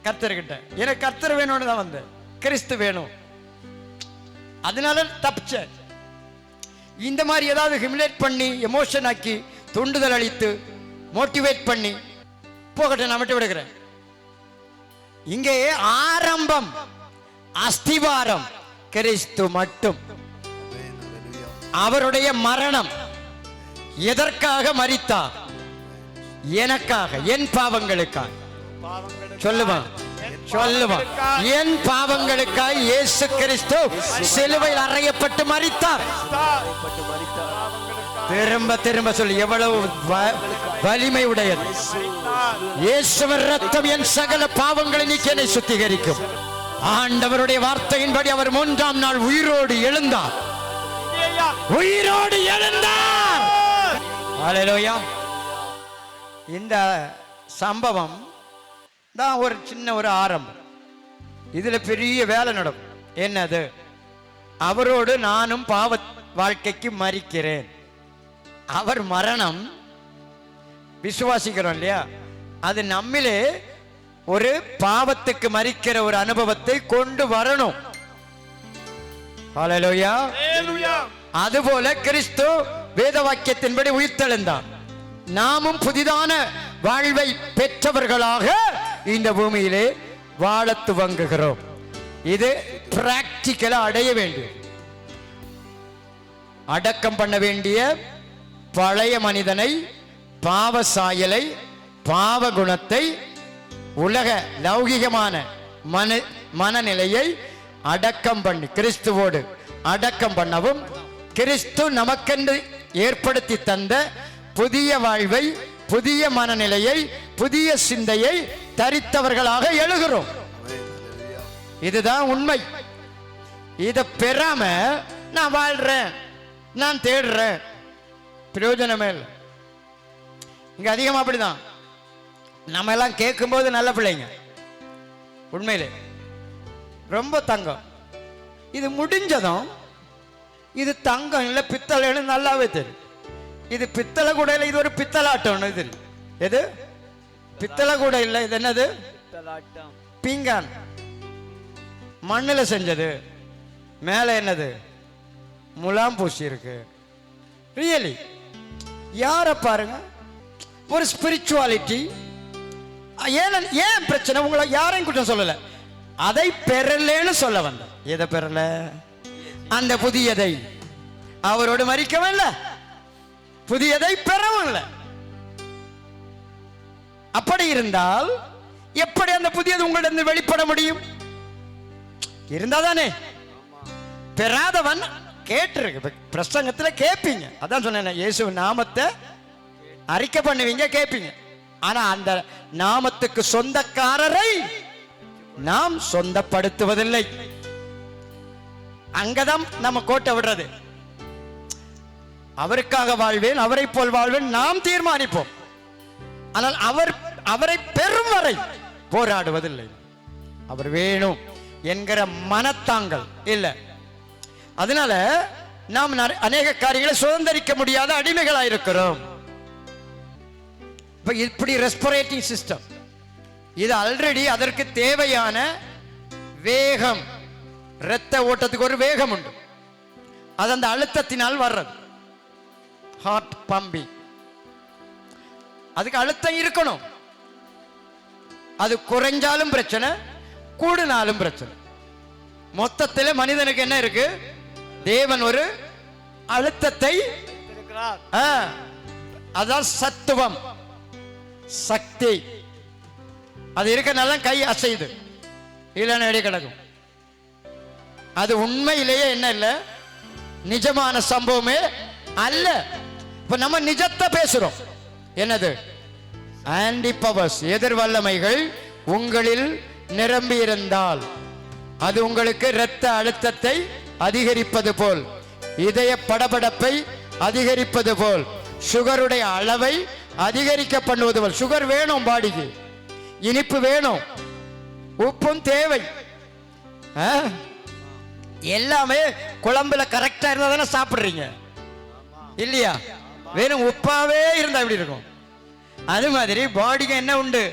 கர்த்தர்கிட்ட, எனக்கு கர்த்தர் வேணும்னு தான் வந்தேன். கிறிஸ்து வேணும். அதனால தப்பிச்ச. இந்த மாதிரி ஏதாவது ஹிமிலேட் பண்ணி எமோஷன் ஆக்கி தூண்டுதல் அளித்து மோட்டிவேட் பண்ணி போகட்டும், நான் விட்டு விடுகிறேன். இங்கே ஆரம்பம் அஸ்திவாரம் கிறிஸ்து மட்டும். அவருடைய மரணம் எதற்காக மரித்தார்? எனக்காக, என் பாவங்களுக்காக. சொல்லுமா சொல்லுமா, என் பாவங்களுக்காக இயேசு கிறிஸ்து சிலுவையில் அறையப்பட்டு மரித்தார். திரும்ப திரும்ப சொல்லி, எவ்வளவு வலிமை உடையது! இயேசுவின் ரத்தம் என் சகல பாவங்களை நீக்கி என்னை சுத்திகரிக்கும். ஆண்டவருடைய வார்த்தையின்படி அவர் 3ஆம் நாள் உயிரோடு எழுந்தார். உயிரோடு எழுந்தார். ஹல்லேலூயா. இந்த சம்பவம் தான் ஒரு சின்ன ஒரு ஆரம்பம். இதுல பெரிய வேலை நடக்கும். என்னது? அவரோடு நானும் பாவ வாழ்க்கைக்கு மரிக்கிறேன். அவர் மரணம் விசுவாசிக்கிறோம் இல்லையா, அது நம்மிலே ஒரு பாவத்துக்கு மரிக்கிற ஒரு அனுபவத்தை கொண்டு வரணும். ஹல்லேலூயா. அதுபோல கிறிஸ்து வேத வாக்கியத்தின்படி உயிர்த்தெழுந்தார். நாமும் புதிதான வாழ்வை பெற்றவர்களாக இந்த பூமியிலே வாழ துவங்குகிறோம். இது பிராக்டிக்கலா அடைய வேண்டும். அடக்கம் பண்ண வேண்டிய பழைய மனிதனை, பாவ சாயலை, பாவ குணத்தை, உலக லௌகிகமான மனநிலையை அடக்கம் பண்ணி கிறிஸ்துவோடு அடக்கம் பண்ணவும், கிறிஸ்து நமக்கென்று ஏற்படுத்தி தந்த புதிய வாழ்வை, புதிய மனநிலையை, புதிய சிந்தையை தரித்தவர்களாக எழுகிறோம். இதுதான் உண்மை. இதை பெறாம நான் வாழ்றேன், நான் தேடுறேன், பிரயோஜனமே இல்லை. இங்க அதிகமா அப்படிதான். நம்ம எல்லாம் கேட்கும்போது நல்ல பிள்ளைங்க, உண்மையிலே ரொம்ப தங்கம். இது முடிஞ்சதும் இது தங்கம் இல்லை பித்தளைன்னு நல்லாவே தெரியும். இது பித்தளை கூட இல்லை, இது ஒரு பித்தளாட்டம். இது எது? பித்தளை கூட இல்லை, இது என்னது? பீங்கான், மண்ணில் செஞ்சது. மேலே என்னது? முலாம் பூசி இருக்கு. ரியலி யார பாருங்க, ஒரு ஸ்பிரிச்சுவாலிட்டி. ஏன் பிரச்சனை? உங்களை யாரையும் குற்றம் சொல்லல, அதை பெறலன்னு சொல்ல வந்த. எதை பெறல? அந்த புதியதை. அவரோடு மரிக்கவும் இல்லை, புதியதை பெறவும் இல்லை. அப்படி இருந்தால் எப்படி அந்த புதியது உங்களிடம் வெளிப்பட முடியும்? இருந்தாதானே. பெறாதவன் கேட்டிருக்கு, பிரசங்கத்துல கேட்பீங்க. அதான் சொன்னேன், இயேசு நாமத்தை அறிக்கை பண்ணுவீங்க, கேட்பீங்க. ஆனா அந்த நாமத்துக்கு சொந்தக்காரரை நாம் சொந்தப்படுத்துவதில்லை. அங்கதான் நம்ம கோட்டை விடுறது. அவருக்காக வாழ்வேன், அவரை போல் வாழ்வேன் நாம் தீர்மானிப்போம். ஆனால் அவரை பெறும் வரை போராடுவதில்லை. அவர் வேணும் என்கிற மனத்தாங்கள் இல்லை. அதனால நாம் அநேக காரியங்களை சுதந்திரிக்க முடியாத அடிமைகளாக இருக்கிறோம். இப்படி ரெஸ்பிரேட்டிங் சிஸ்டம் இது ஆல்ரெடி அதற்கு தேவையான வேகம், இரத்த ஓட்டத்துக்கு ஒரு வேகம் உண்டு. அது அந்த அழுத்தத்தினால் வர்றது. ஹார்ட் பம்பிங், அதுக்கு அழுத்தம் இருக்கணும். அது குறைஞ்சாலும் பிரச்சனை, கூடுனாலும் பிரச்சனை. மொத்தத்தில் மனிதனுக்கு என்ன இருக்கு? தேவன் ஒரு அழுத்தத்தை, அதான் சத்துவம், சக்தி. அது இருக்கனால கை அசையுது, இல்லைன்னா எடி கிடக்கும். அது உண்மையிலேயே என்ன இல்லை, நிஜமான சம்பவமே அல்ல. இப்ப நம்ம நிஜத்தை பேசுறோம். என்னது? ஆன்டி பவர்ஸ், எதிர் வல்லமைகள் உங்களில் நிரம்பி இருந்தால் அது உங்களுக்கு இரத்த அழுத்தத்தை அதிகரிப்பது போல், இதய படபடப்பை அதிகரிப்பது போல், சுகருடைய அளவை அதிகரிக்க பண்ணுவது போல். சுகர் வேணும் பாடிக்கு, இனிப்பு வேணும், உப்பும் தேவை. எல்லாமே குழம்புல கரெக்டா இருந்தா தானே சாப்பிடுறீங்க, இல்லையா? வெறும் உப்பாவே இருந்தா எப்படி இருக்கும்? அது மாதிரி பாடிக்கு என்ன உண்டு?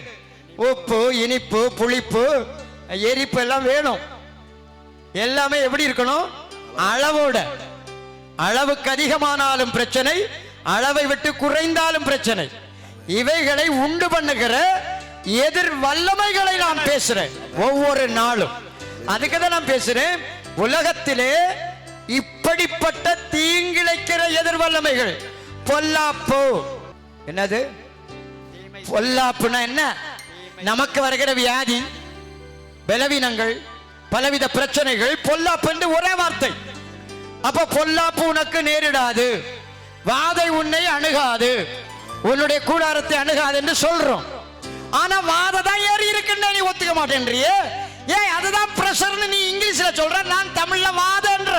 உப்பு, இனிப்பு, புளிப்பு, எரிப்பு எல்லாம் வேணும். எல்லாமே எப்படி இருக்கணும்? அளவோட, அளவுக்கு அதிகமானாலும் பிரச்சனை, அளவை விட்டு குறைந்தாலும் பிரச்சனை. இவைகளை உண்டு பண்ணுகிற எதிர் வல்லமைகளை நான் பேசுறேன் ஒவ்வொரு நாளும். அதுக்கு தான் நான் பேசுறேன். உலகத்திலே இப்படிப்பட்ட தீங்கிழைக்கிற எதிர் வல்லமைகள், பொல்லாப்பு. என்னது பொல்லாப்புனா என்ன? நமக்கு வருகிற வியாதி, பலவீனங்கள், பலவித பிரச்சனைகள் பொல்லாப்பு என்று ஒரே வார்த்தை. அப்ப பொல்லாப்பு உனக்கு நேரிடாது, வாதை உன்னை அணுகாது, உன்னுடைய கூடாரத்தை அணுகாது என்று சொல்றோம். ஆனா வாதை தான் ஏறி இருக்குன்னு நீ ஒத்துக்க மாட்டேன்றியே. ஏன் அதுதான் பிரஷர்னு நீ இங்கிலீஷ்ல சொல்ற, நான் தமிழ்ல வாதன்ற.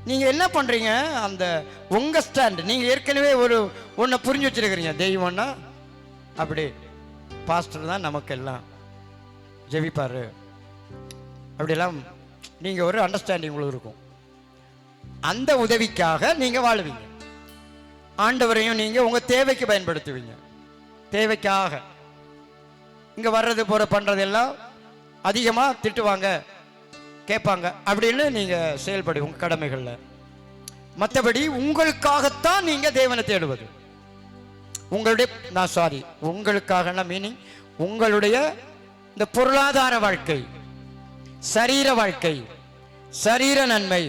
நீங்க என்ன பண்றீங்க? அந்த உங்க ஸ்டாண்ட், நீங்க ஏற்கனவே ஒன்ன புரிஞ்சு வச்சிருக்கிறீங்க. தெய்வம்னா அப்படி பாஸ்டர் தான் நமக்கு எல்லாம் ஜெபிப்பாரு, அப்படியெல்லாம் நீங்க ஒரு அண்டர்ஸ்டாண்டிங் உங்களுக்கு இருக்கும். அந்த உதவிக்காக நீங்க வாழுவீங்க. ஆண்டவரையும் நீங்க உங்க தேவைக்கு பயன்படுத்துவீங்க. தேவைக்காக இங்க வர்றது போற பண்றதெல்லாம் அதிகமா திட்டுவாங்க, கேட்பாங்க அப்படின்னு நீங்க செயல்படு உங்க கடமைகள்ல. மற்றபடி உங்களுக்காகத்தான் நீங்க தேவனை தேடுவது. உங்களுடைய உங்களுக்காக மீனிங் உங்களுடைய இந்த பொருளாதார வாழ்க்கை, சரீர வாழ்க்கை, சரீர நன்மை.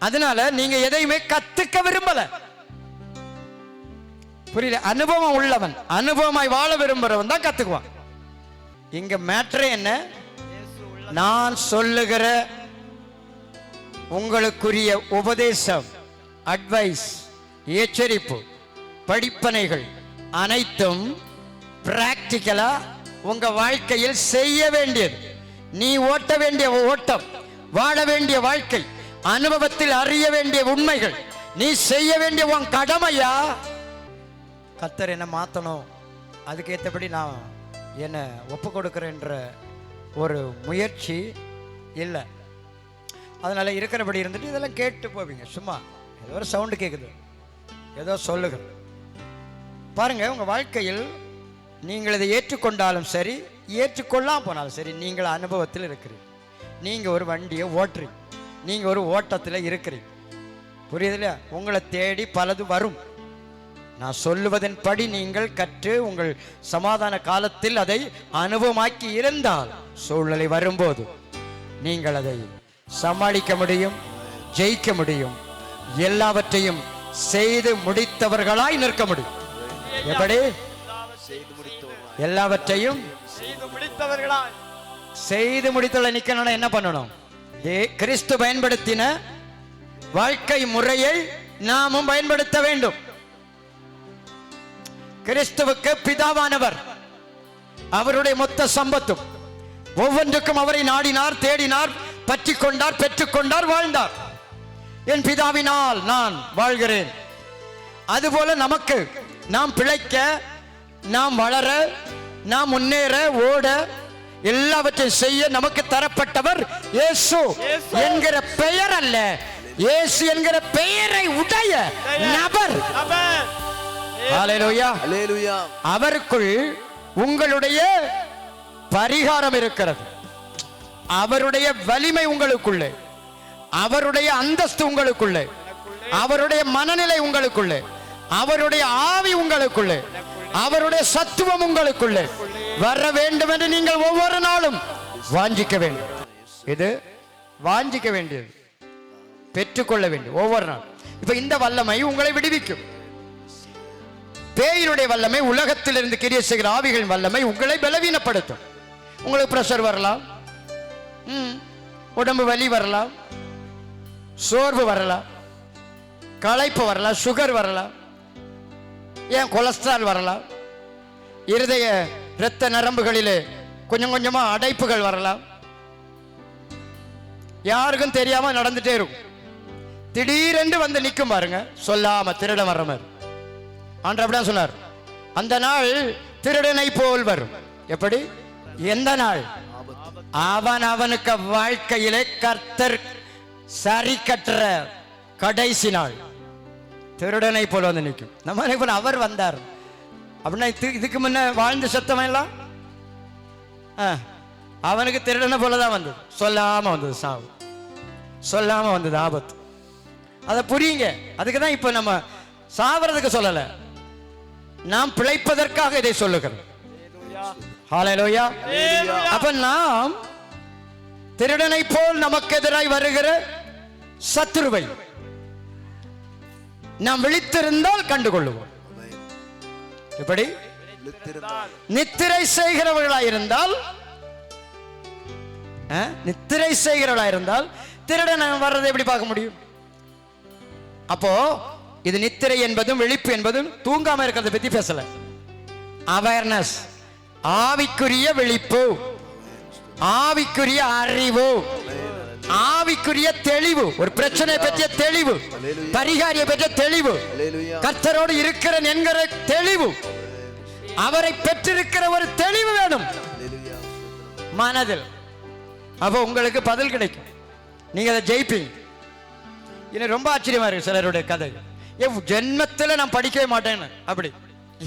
அதனால நீங்க எதையுமே கத்துக்க விரும்பல. புரியல? அனுபவம் உள்ளவன், அனுபவமாய் வாழ விரும்புறவன் தான் கத்துக்குவான். இங்க மேட்ரே என்ன? நான் சொல்லுகிற உங்களுக்குரிய உபதேசம், அட்வைஸ், எச்சரிப்பு, படிப்பனைகள் அனைத்தும் பிராக்டிக்கலா உங்க வாழ்க்கையில் செய்ய வேண்டியது. நீ ஓட்ட வேண்டிய ஓட்டம், வாழ வேண்டிய வாழ்க்கை, அனுபவத்தில் அறிய வேண்டிய உண்மைகள், நீ செய்ய வேண்டிய உன் கடமையா. கர்த்தர் என்ன மாத்தணும், அதுக்கு ஏற்றபடி நான் என்ன ஒப்பு கொடுக்கிறேன்ற ஒரு முயற்சி இல்லை. அதனால இருக்கிறபடி இருந்துட்டு இதெல்லாம் கேட்டு போவீங்க. சும்மா ஏதோ ஒரு சவுண்டு கேட்குது, ஏதோ சொல்லுங்க. பாருங்க, உங்க வாழ்க்கையில் நீங்கள் இதை ஏற்றுக்கொண்டாலும் சரி, ஏற்றுக்கொள்ளாம போனாலும் சரி, நீங்கள் அனுபவத்தில் இருக்கிறீங்க. நீங்க ஒரு வண்டியை ஓட்டுறீங்க, நீங்க ஒரு ஓட்டத்தில் இருக்கிறீங்க. புரியுது இல்லையா? உங்களை தேடி பலது வரும். நான் சொல்லுவதன் படி நீங்கள் கற்று உங்கள் சமாதான காலத்தில் அதை அனுபவமாக்கி இருந்தால், சூழ்நிலை வரும்போது நீங்கள் அதை சமாளிக்க முடியும், ஜெயிக்க முடியும், எல்லாவற்றையும் செய்து முடித்தவர்களாய் நிற்க முடியும். எப்படி? எல்லாவற்றையும் செய்து முடித்தவர்களை நிக்கணும்னா என்ன பண்ணணும்? கிறிஸ்து பயன்படுத்தின வாழ்க்கை முறையை நாமும் பயன்படுத்த வேண்டும். கிறிஸ்துவுக்கு பிதாவானவர், அவருடைய மொத்த சம்பத்தும், ஒவ்வொன்றுக்கும் அவரை நாடினார், தேடினார், பற்றி கொண்டார், பெற்றுக்கொண்டார், வாழ்ந்தார். என் பிதாவினால் நான் வாழ்கிறேன். அதுபோல நமக்கு நாம் பிழைக்க, நாம் வளர, நாம் முன்னேற, ஓட, எல்லாவற்றையும் செய்ய நமக்கு தரப்பட்டவர் இயேசு என்கிற பெயர் அல்ல, இயேசு என்கிற பெயரை உடைய நபர். ஹல்லேலூயா, ஹல்லேலூயா. அவருக்குள் உங்களுடைய பரிகாரம் இருக்கிறது, அவருடைய வலிமை உங்களுக்குள்ளே, அவருடைய அந்தஸ்து உங்களுக்குள்ளே, அவருடைய மனநிலை உங்களுக்குள்ளே, அவருடைய ஆவி உங்களுக்குள்ளே, அவருடைய சத்துவம் உங்களுக்குள்ளே வர வேண்டும் என்று நீங்கள் ஒவ்வொரு நாளும் வாஞ்சிக்க வேண்டும். இது வாஞ்சிக்க வேண்டியது, பெற்றுக்கொள்ள வேண்டும் ஒவ்வொரு நாள். இப்ப இந்த வல்லமை உங்களை விடுவிக்கும். பேயினுடைய வல்லமை, உலகத்தில் இருந்து கிரியை செய்கிற ஆவிகளின் வல்லமை உங்களை பலவீனப்படுத்தும். உங்களுக்கு பிரஷர் வரலாம், உடம்பு வலி வரலாம், சோர்வு வரலாம், களைப்பு வரலாம், சுகர் வரலாம், ஏன் கொலஸ்ட்ரால் வரலாம், இருதய இரத்த நரம்புகளிலே கொஞ்சம் கொஞ்சமா அடைப்புகள் வரலாம். யாருக்கும் தெரியாம நடந்துட்டே இருக்கும். திடீரென்று வந்து நிற்கும் பாருங்க, சொல்லாம திருட வர்ற மாதிரி. ஆண்டவர் அப்படிதான் சொன்னார், அந்த நாள் திருடனை போல் வரும். எப்படி? எந்த நாள்? அவனுக்கு வாழ்க்கையிலே கர்த்தர் சரி கட்டுற கடைசி நாள் திருடனை போல் வந்து நிற்கும். நம்ம அவர் வந்தார் அப்படின்னா இதுக்கு முன்ன வாழ்ந்து சத்தம் எல்லாம் அவனுக்கு திருடனை போலதான் வந்தது, சொல்லாம வந்தது சாவு. சொல்லாம வந்தது ஆபத்து. அதை புரியுங்க. அதுக்கு தான் இப்ப நம்ம சாவறதுக்கு சொல்லல, நாம் பிழைப்பதற்காக இதை சொல்லுகிறோம். ஹல்லேலூயா. அப்ப நாம் திருடனை போல் நமக்கு எதிராய் வருகிற சத்துருவை நாம் விழித்திருந்தால் கண்டுகொள்ளுவோம். எப்படி? நித்திரை செய்கிறவர்களாயிருந்தால், நித்திரை செய்கிறவர்களாயிருந்தால் திருடன் வர்றதை எப்படி பார்க்க முடியும்? அப்போ இது நித்திரை என்பதும் விழிப்பு என்பதும் தூங்காம இருக்கிறத பத்தி பேசல. அவேர்னஸ், ஆவிக்குரிய விழிப்பு, ஆவிக்குரிய அறிவு, ஆவிக்குரிய தெளிவு, ஒரு பிரச்சனை பற்றிய தெளிவு, பரிகாரிய பற்றிய தெளிவு, கர்த்தரோடு இருக்கிறேன் என்கிற தெளிவு, அவரை பெற்றிருக்கிற ஒரு தெளிவு வேணும் மனதில். அப்போ உங்களுக்கு பதில் கிடைக்கும், நீங்க அதை ஜெயிப்பீங்க. இது ரொம்ப ஆச்சரியமா இருக்கு சிலருடைய கதை. ஜென்மத்தில் நான் படிக்கவே மாட்டேன்னு அப்படி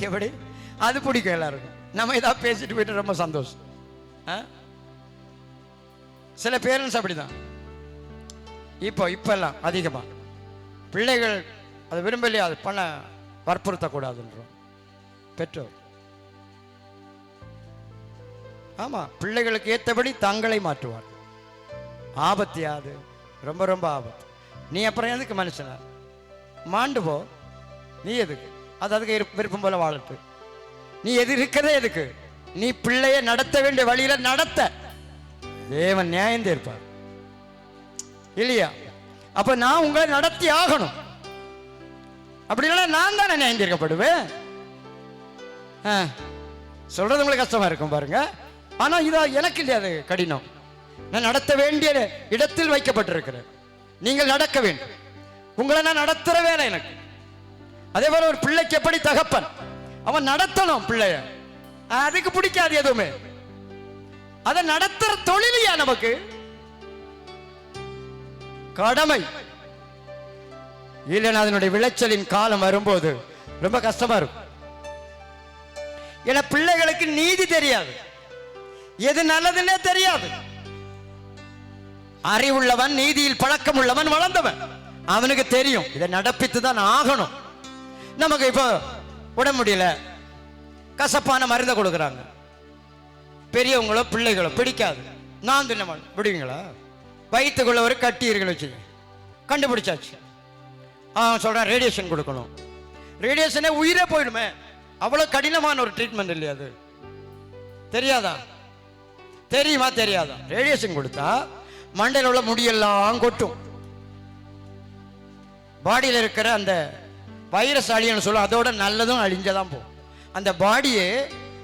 எப்படி அது பிடிக்கும் எல்லாருக்கும். நம்ம ஏதாவது பேசிட்டு போயிட்டு ரொம்ப சந்தோஷம். சில பேரண்ட்ஸ் அப்படிதான். இப்பெல்லாம் அதிகமா பிள்ளைகள் அதை விரும்பலையா, அது பண்ண வற்புறுத்தக்கூடாதுன்றோம் பெற்றோர். ஆமா, பிள்ளைகளுக்கு ஏற்றபடி தங்களை மாற்றுவார். ஆபத்தியாது, ரொம்ப ரொம்ப ஆபத்து. நீ அப்புறம் எதுக்கு மனுஷனா மாண்டு போ, நீ எதுக்கு? அது அதுக்கு விருப்பம் போல வாழட்டு. நீ எது இருக்கிறதே எதுக்கு? நீ பிள்ளைய நடத்த வேண்டிய வழியில நடத்த தேவன் நியாயம் தீர்ப்பார் இல்லையா? அப்ப நான் உங்களை நடத்தி ஆகணும். அப்படின்னா நான் தானே நியாயம் தீர்க்கப்படுவேன். சொல்றது உங்களுக்கு கஷ்டமா இருக்கும் பாருங்க. ஆனா இதா எனக்கு இல்லையா, அது கடினம். நான் நடத்த வேண்டிய இடத்தில் வைக்கப்பட்டிருக்கிறேன். நீங்கள் நடக்க வேண்டும். உங்களை நான் நடத்துற வேலை எனக்கு. அதே போல ஒரு பிள்ளைக்கு எப்படி தகப்பன், அவன் நடத்தணும் பிள்ளைய. அதுக்கு பிடிக்காது எதுவுமே. அதை நடத்துற தொழிலியா நமக்கு கடமை இல்லைன்னா அதனுடைய விளைச்சலின் காலம் வரும்போது ரொம்ப கஷ்டமா இருக்கும். ஏன்னா பிள்ளைகளுக்கு நீதி தெரியாது, எது நல்லதுன்னே தெரியாது. அறிவுள்ளவன், நீதியில் பழக்கம் உள்ளவன், வளர்ந்தவன், அவனுக்கு தெரியும் இதை நடப்பித்து தான் ஆகணும். நமக்கு இப்போ உட முடியல, கசப்பான மருந்தை கொடுக்குறாங்க. பெரியவங்களோ பிள்ளைகளோ பிடிக்காது, நான் தின்ன மாட்டேன். விடுவீங்களா? வயிற்றுக்குள்ள ஒரு கட்டி இருக்குன்னு வச்சு கண்டுபிடிச்சாச்சு. சொல்றேன் ரேடியேஷன் கொடுக்கணும். ரேடியேஷனே உயிரே போயிடுமே, அவ்வளவு கடினமான ஒரு ட்ரீட்மெண்ட் இல்லையா? அது தெரியாதா? தெரியுமா? தெரியாதா? ரேடியேஷன் கொடுத்தா மண்டையில் உள்ள முடியெல்லாம் கொட்டும். பாடியில் இருக்கிற அந்த வைரஸ் அழியன்னு சொல்லும், அதோட நல்லதும் அழிஞ்சதான் போகும். அந்த பாடியே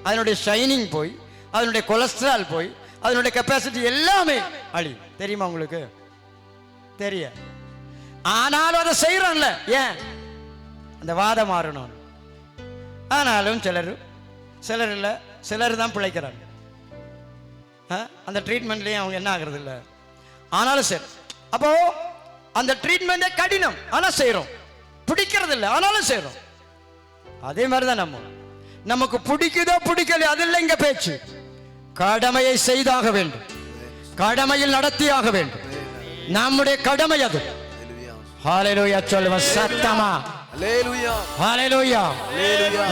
அதனுடைய ஷைனிங் போய், அதனுடைய கொலஸ்ட்ரால் போய், அதனுடைய கெப்பாசிட்டி எல்லாமே அழியும். தெரியுமா உங்களுக்கு? தெரிய. ஆனாலும் அதை செய்யறோம்ல, ஏன்? அந்த வாதம் மாறணும். ஆனாலும் சிலர் இல்லை, சிலர் தான் பிழைக்கிறாங்க. அந்த ட்ரீட்மெண்ட்லயும் அவங்க என்ன ஆகுறது இல்லை. ஆனாலும் சரி, அப்போ அந்த ட்ரீட்மெண்டே கடினம், ஆனா செய்யறோம். பிடிக்கிறது இல்லை, ஆனாலும் செய்யறோம். அதே மாதிரிதான் நமக்கு பிடிக்குதோ பிடிக்கல அது இல்லை இங்க பேச்சு. கடமையை செய்தாக வேண்டும், கடமையில் நடத்தியாக வேண்டும். நம்முடைய கடமை அது. ஹல்லேலூயா சொல்லுவோம் சத்தமா. ஹல்லேலூயா.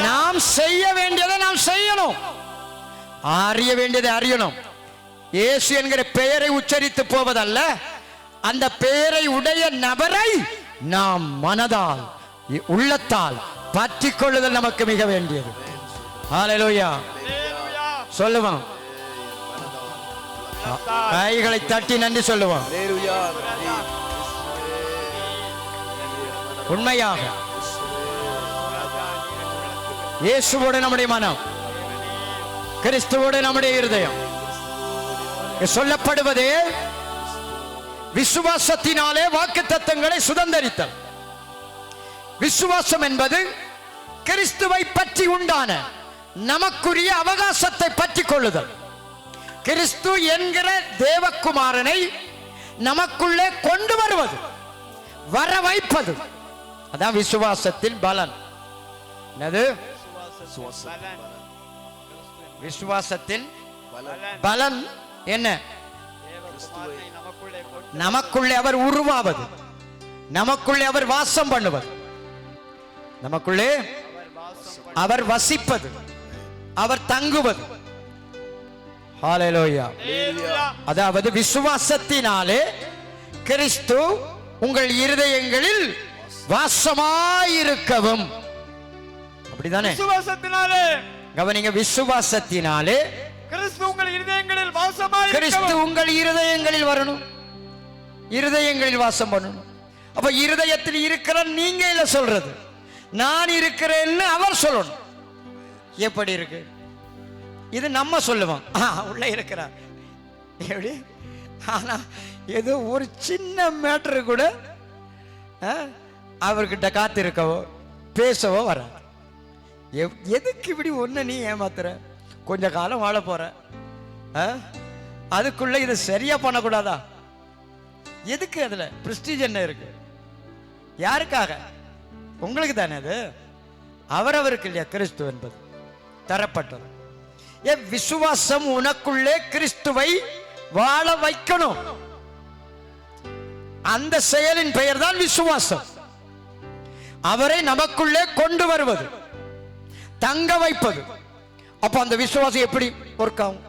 நாம் செய்ய வேண்டியதை நாம் செய்யணும், அறிய வேண்டியதை அறியணும். இயேசு என்கிற பெயரை உச்சரித்து போவதல்ல, அந்த பெயரை உடைய நபரை நாம் மனதால் உள்ளத்தால் பற்றிக் கொள்ளுதல் நமக்கு மிக வேண்டியது. ஹல்லேலூயா சொல்லுவோம். கைகளை தட்டி நன்றி சொல்லுவோம். உண்மையாக இயேசுவோடு நம்முடைய மனம், கிறிஸ்துவோடு நம்முடைய இருதயம் சொல்லப்படுவதே விசுவாசத்தினாலே வாக்குத்தத்தங்களை சுதந்தரித்தல். விசுவாசம் என்பது கிறிஸ்துவை பற்றி உண்டான நமக்குரிய அவகாசத்தை பற்றி கொள்ளுதல். கிறிஸ்து என்கிற தேவகுமாரனை நமக்குள்ளே கொண்டு வருவது, வர வைப்பது. அதான் விசுவாசத்தின் பலன். என்னது? விசுவாசத்தின் பலன் என்ன? நமக்குள்ளே அவர் உருவாவது, நமக்குள்ளே அவர் வாசம் பண்ணுவது, நமக்குள்ளே அவர் வசிப்பது, அவர் தங்குவது. ஹalleluya. அதாவது விசுவாசத்தினாலே கிறிஸ்து உங்கள் இருதயங்களில் வாசமாயிருக்கவும். அப்படிதானே? விசுவாசத்தினாலே கவனிங்க, விசுவாசத்தினாலே கிறிஸ்து உங்கள் இருதயங்களில் வாசமாய் கிறிஸ்து உங்கள் இருதயங்களில் வரணும், இருதயங்களில் வாசம் பண்ணணும். அப்ப இருதயத்தில் இருக்கிற நீங்க இல்ல சொல்றது, நான் இருக்கிறேன்னு அவர் சொல்லணும். எப்படி இருக்கு இது? நம்ம சொல்லுவோம் உள்ள இருக்கிறார் எப்படி, ஆனா ஏதோ ஒரு சின்ன மேட்டரு கூட அவர்கிட்ட காத்திருக்கவோ பேசவோ வராது. எதுக்கு இப்படி ஒன்று நீ ஏமாத்துற? கொஞ்ச காலம் வாழ போற, அதுக்குள்ள இதை சரியா பண்ணக்கூடாதா? எதுக்கு? அதுல பிரஸ்டீஜ் என்ன இருக்கு? யாருக்காக? உங்களுக்கு தானே அது. அவரவருக்கு இல்லையா கிறிஸ்து என்பது தரப்பட்டது. விசுவாசம் உனக்குள்ளே கிறிஸ்துவை வாழ வைக்கணும். அந்த செயலின் பெயர் தான் விசுவாசம். அவரை நமக்குள்ளே கொண்டு வருவது, தங்க வைப்பது. அப்ப அந்த விசுவாசம் எப்படி ஒர்க் ஆகும்?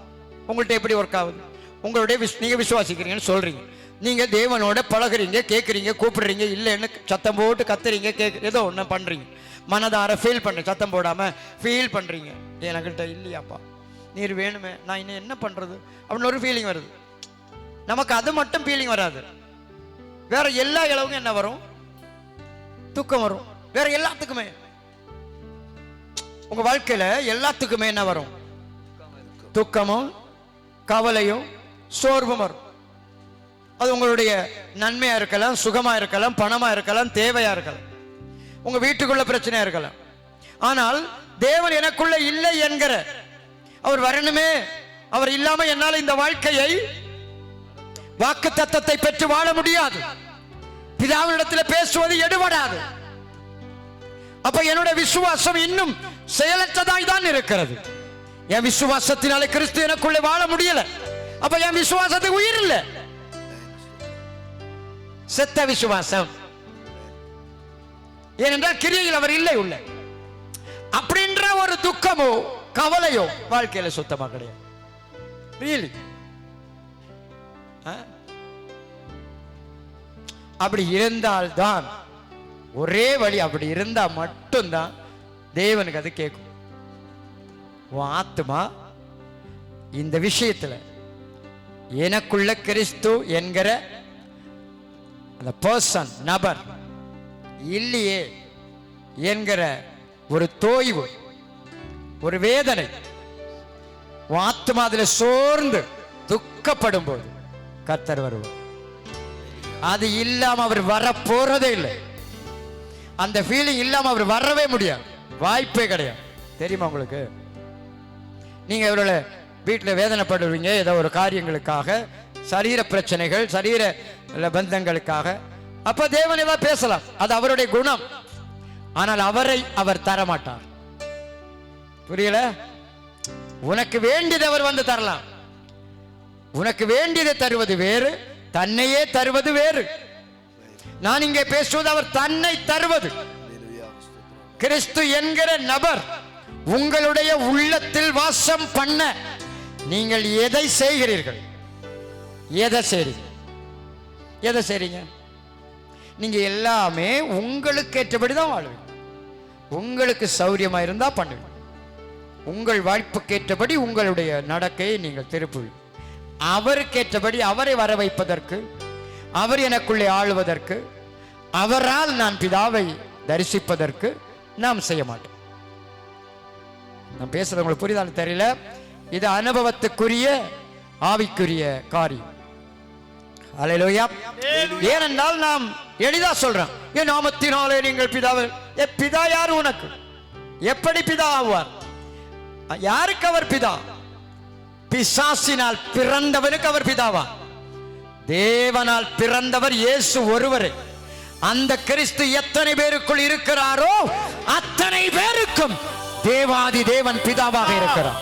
உங்கள்கிட்ட எப்படி ஒர்க் ஆகுது? உங்களுடைய நீங்க விசுவாசிக்கிறீங்கன்னு சொல்றீங்க, நீங்க தேவனோட பழகுறீங்க, கேட்குறீங்க, கூப்பிடுறீங்க, இல்லைன்னு சத்தம் போட்டு கத்துறீங்க, ஏதோ ஒன்று பண்றீங்க, மனதார ஃபீல் பண்றீங்க, சத்தம் போடாம ஃபீல் பண்றீங்க. என்கிட்ட இல்லையாப்பா, நீர் வேணுமே, நான் இன்னும் என்ன பண்றது அப்படின்னு ஒரு ஃபீலிங் வருது. நமக்கு அது மட்டும் ஃபீலிங் வராது, வேற எல்லா இளவுக்கும் என்ன வரும்? துக்கம் வரும். வேற எல்லாத்துக்குமே, உங்க வாழ்க்கையில எல்லாத்துக்குமே என்ன வரும்? துக்கமும் கவலையும் சோர்வும் வரும். அது உங்களுடைய நன்மையா இருக்கலாம், சுகமா இருக்கலாம், பணமா இருக்கலாம், தேவையா இருக்கலாம், உங்க வீட்டுக்குள்ள பிரச்சனையா இருக்கலாம். ஆனால் தேவன் எனக்குள்ள இல்லை என்கிற, அவர் வரணுமே, அவர் இல்லாம என்னால இந்த வாழ்க்கையை வாக்கு தத்தத்தை பெற்று வாழ முடியாது, பிதாவினிடத்தில் பேசுவது எடுபடாது. அப்ப என்னுடைய விசுவாசம் இன்னும் செயலற்றதாய் தான் இருக்கிறது. என் விசுவாசத்தினாலே கிறிஸ்து எனக்குள்ளே வாழ முடியல. அப்ப என் விசுவாசத்துக்கு உயிர் இல்லை, செத்த விசுவாசம். ஏனென்றால் கிரியையில் அவர் இல்லை உள்ள. அப்படின்ற ஒரு துக்கமோ கவலையோ வாழ்க்கையில சுத்தமா கிடையாது. ரியலி அப்படி இருந்தால்தான், ஒரே வழி, அப்படி இருந்தா மட்டும்தான் தேவனுக்கு அது கேட்கும். உன் ஆத்மா இந்த விஷயத்துல எனக்குள்ள கிறிஸ்து என்கிற அந்த பர்சன், நபர் இல்லையே என்கிற ஒரு தோய்வு, ஒரு வேதனை, உன் ஆத்மா அதுல சோர்ந்து துக்கப்படும் போது கர்த்தர் வருவார். அது இல்லாம அவர் வர போறதே இல்லை. அந்த ஃபீலிங் இல்லாம அவர் வரவே முடியாது, வாய்ப்பே கிடையாது. தெரியுமா உங்களுக்கு? நீங்க இவரோட வீட்டில் வேதனைப்படுவீங்க ஏதோ ஒரு காரியங்களுக்காக, சரீர பிரச்சனைகள், சரீர பந்தங்களுக்காக. அப்ப தேவன் ஏதாவது பேசலாம், அது அவருடைய குணம். ஆனால் அவரை அவர் தரமாட்டார். புரியல? உனக்கு வேண்டியதை அவர் வந்து தரலாம். உனக்கு வேண்டியதை தருவது வேறு, தன்னையே தருவது வேறு. நான் இங்கே பேசுவது அவர் தன்னை தருவது. கிறிஸ்து என்கிற நபர் உங்களுடைய உள்ளத்தில் வாசம் பண்ண நீங்கள் எதை செய்கிறீர்கள்? எதை செய்றீங்க? எதை செய்றீங்க? நீங்க எல்லாமே உங்களுக்கு ஏற்றபடி தான் வாழ்வீங்க. உங்களுக்கு சௌரியமா இருந்தா பண்ணுவீங்க. உங்கள் வாய்ப்புக்கு ஏற்றபடி உங்களுடைய நடக்கையை நீங்கள் திருப்புவீங்க. அவருக்கு ஏற்றபடி அவரை வர வைப்பதற்கு, அவர் எனக்குள்ளே ஆளுவதற்கு, அவரால் நான் பிதாவை தரிசிப்பதற்கு நாம் செய்ய மாட்டோம். நான் பேசுறது உங்களுக்கு புரியுதான்னு தெரியல. இது அனுபவத்துக்குரிய ஆவிக்குரிய காரியம். அல்லேலூயா. ஏனென்றால் நாம் எளிதா சொல்றோம், என் நாமத்தினாலே நீங்கள் பிதாவை. பிதா யார் உனக்கு? எப்படி பிதா ஆவார்? யாருக்கு அவர் பிதா? பிசாசினால் பிறந்தவனுக்கு அவர் பிதாவா? தேவனால் பிறந்தவர் இயேசு ஒருவரே. அந்த கிறிஸ்து எத்தனை பேருக்குள் இருக்கிறாரோ அத்தனை பேருக்கும் தேவாதி தேவன் பிதாவாக இருக்கிறார்.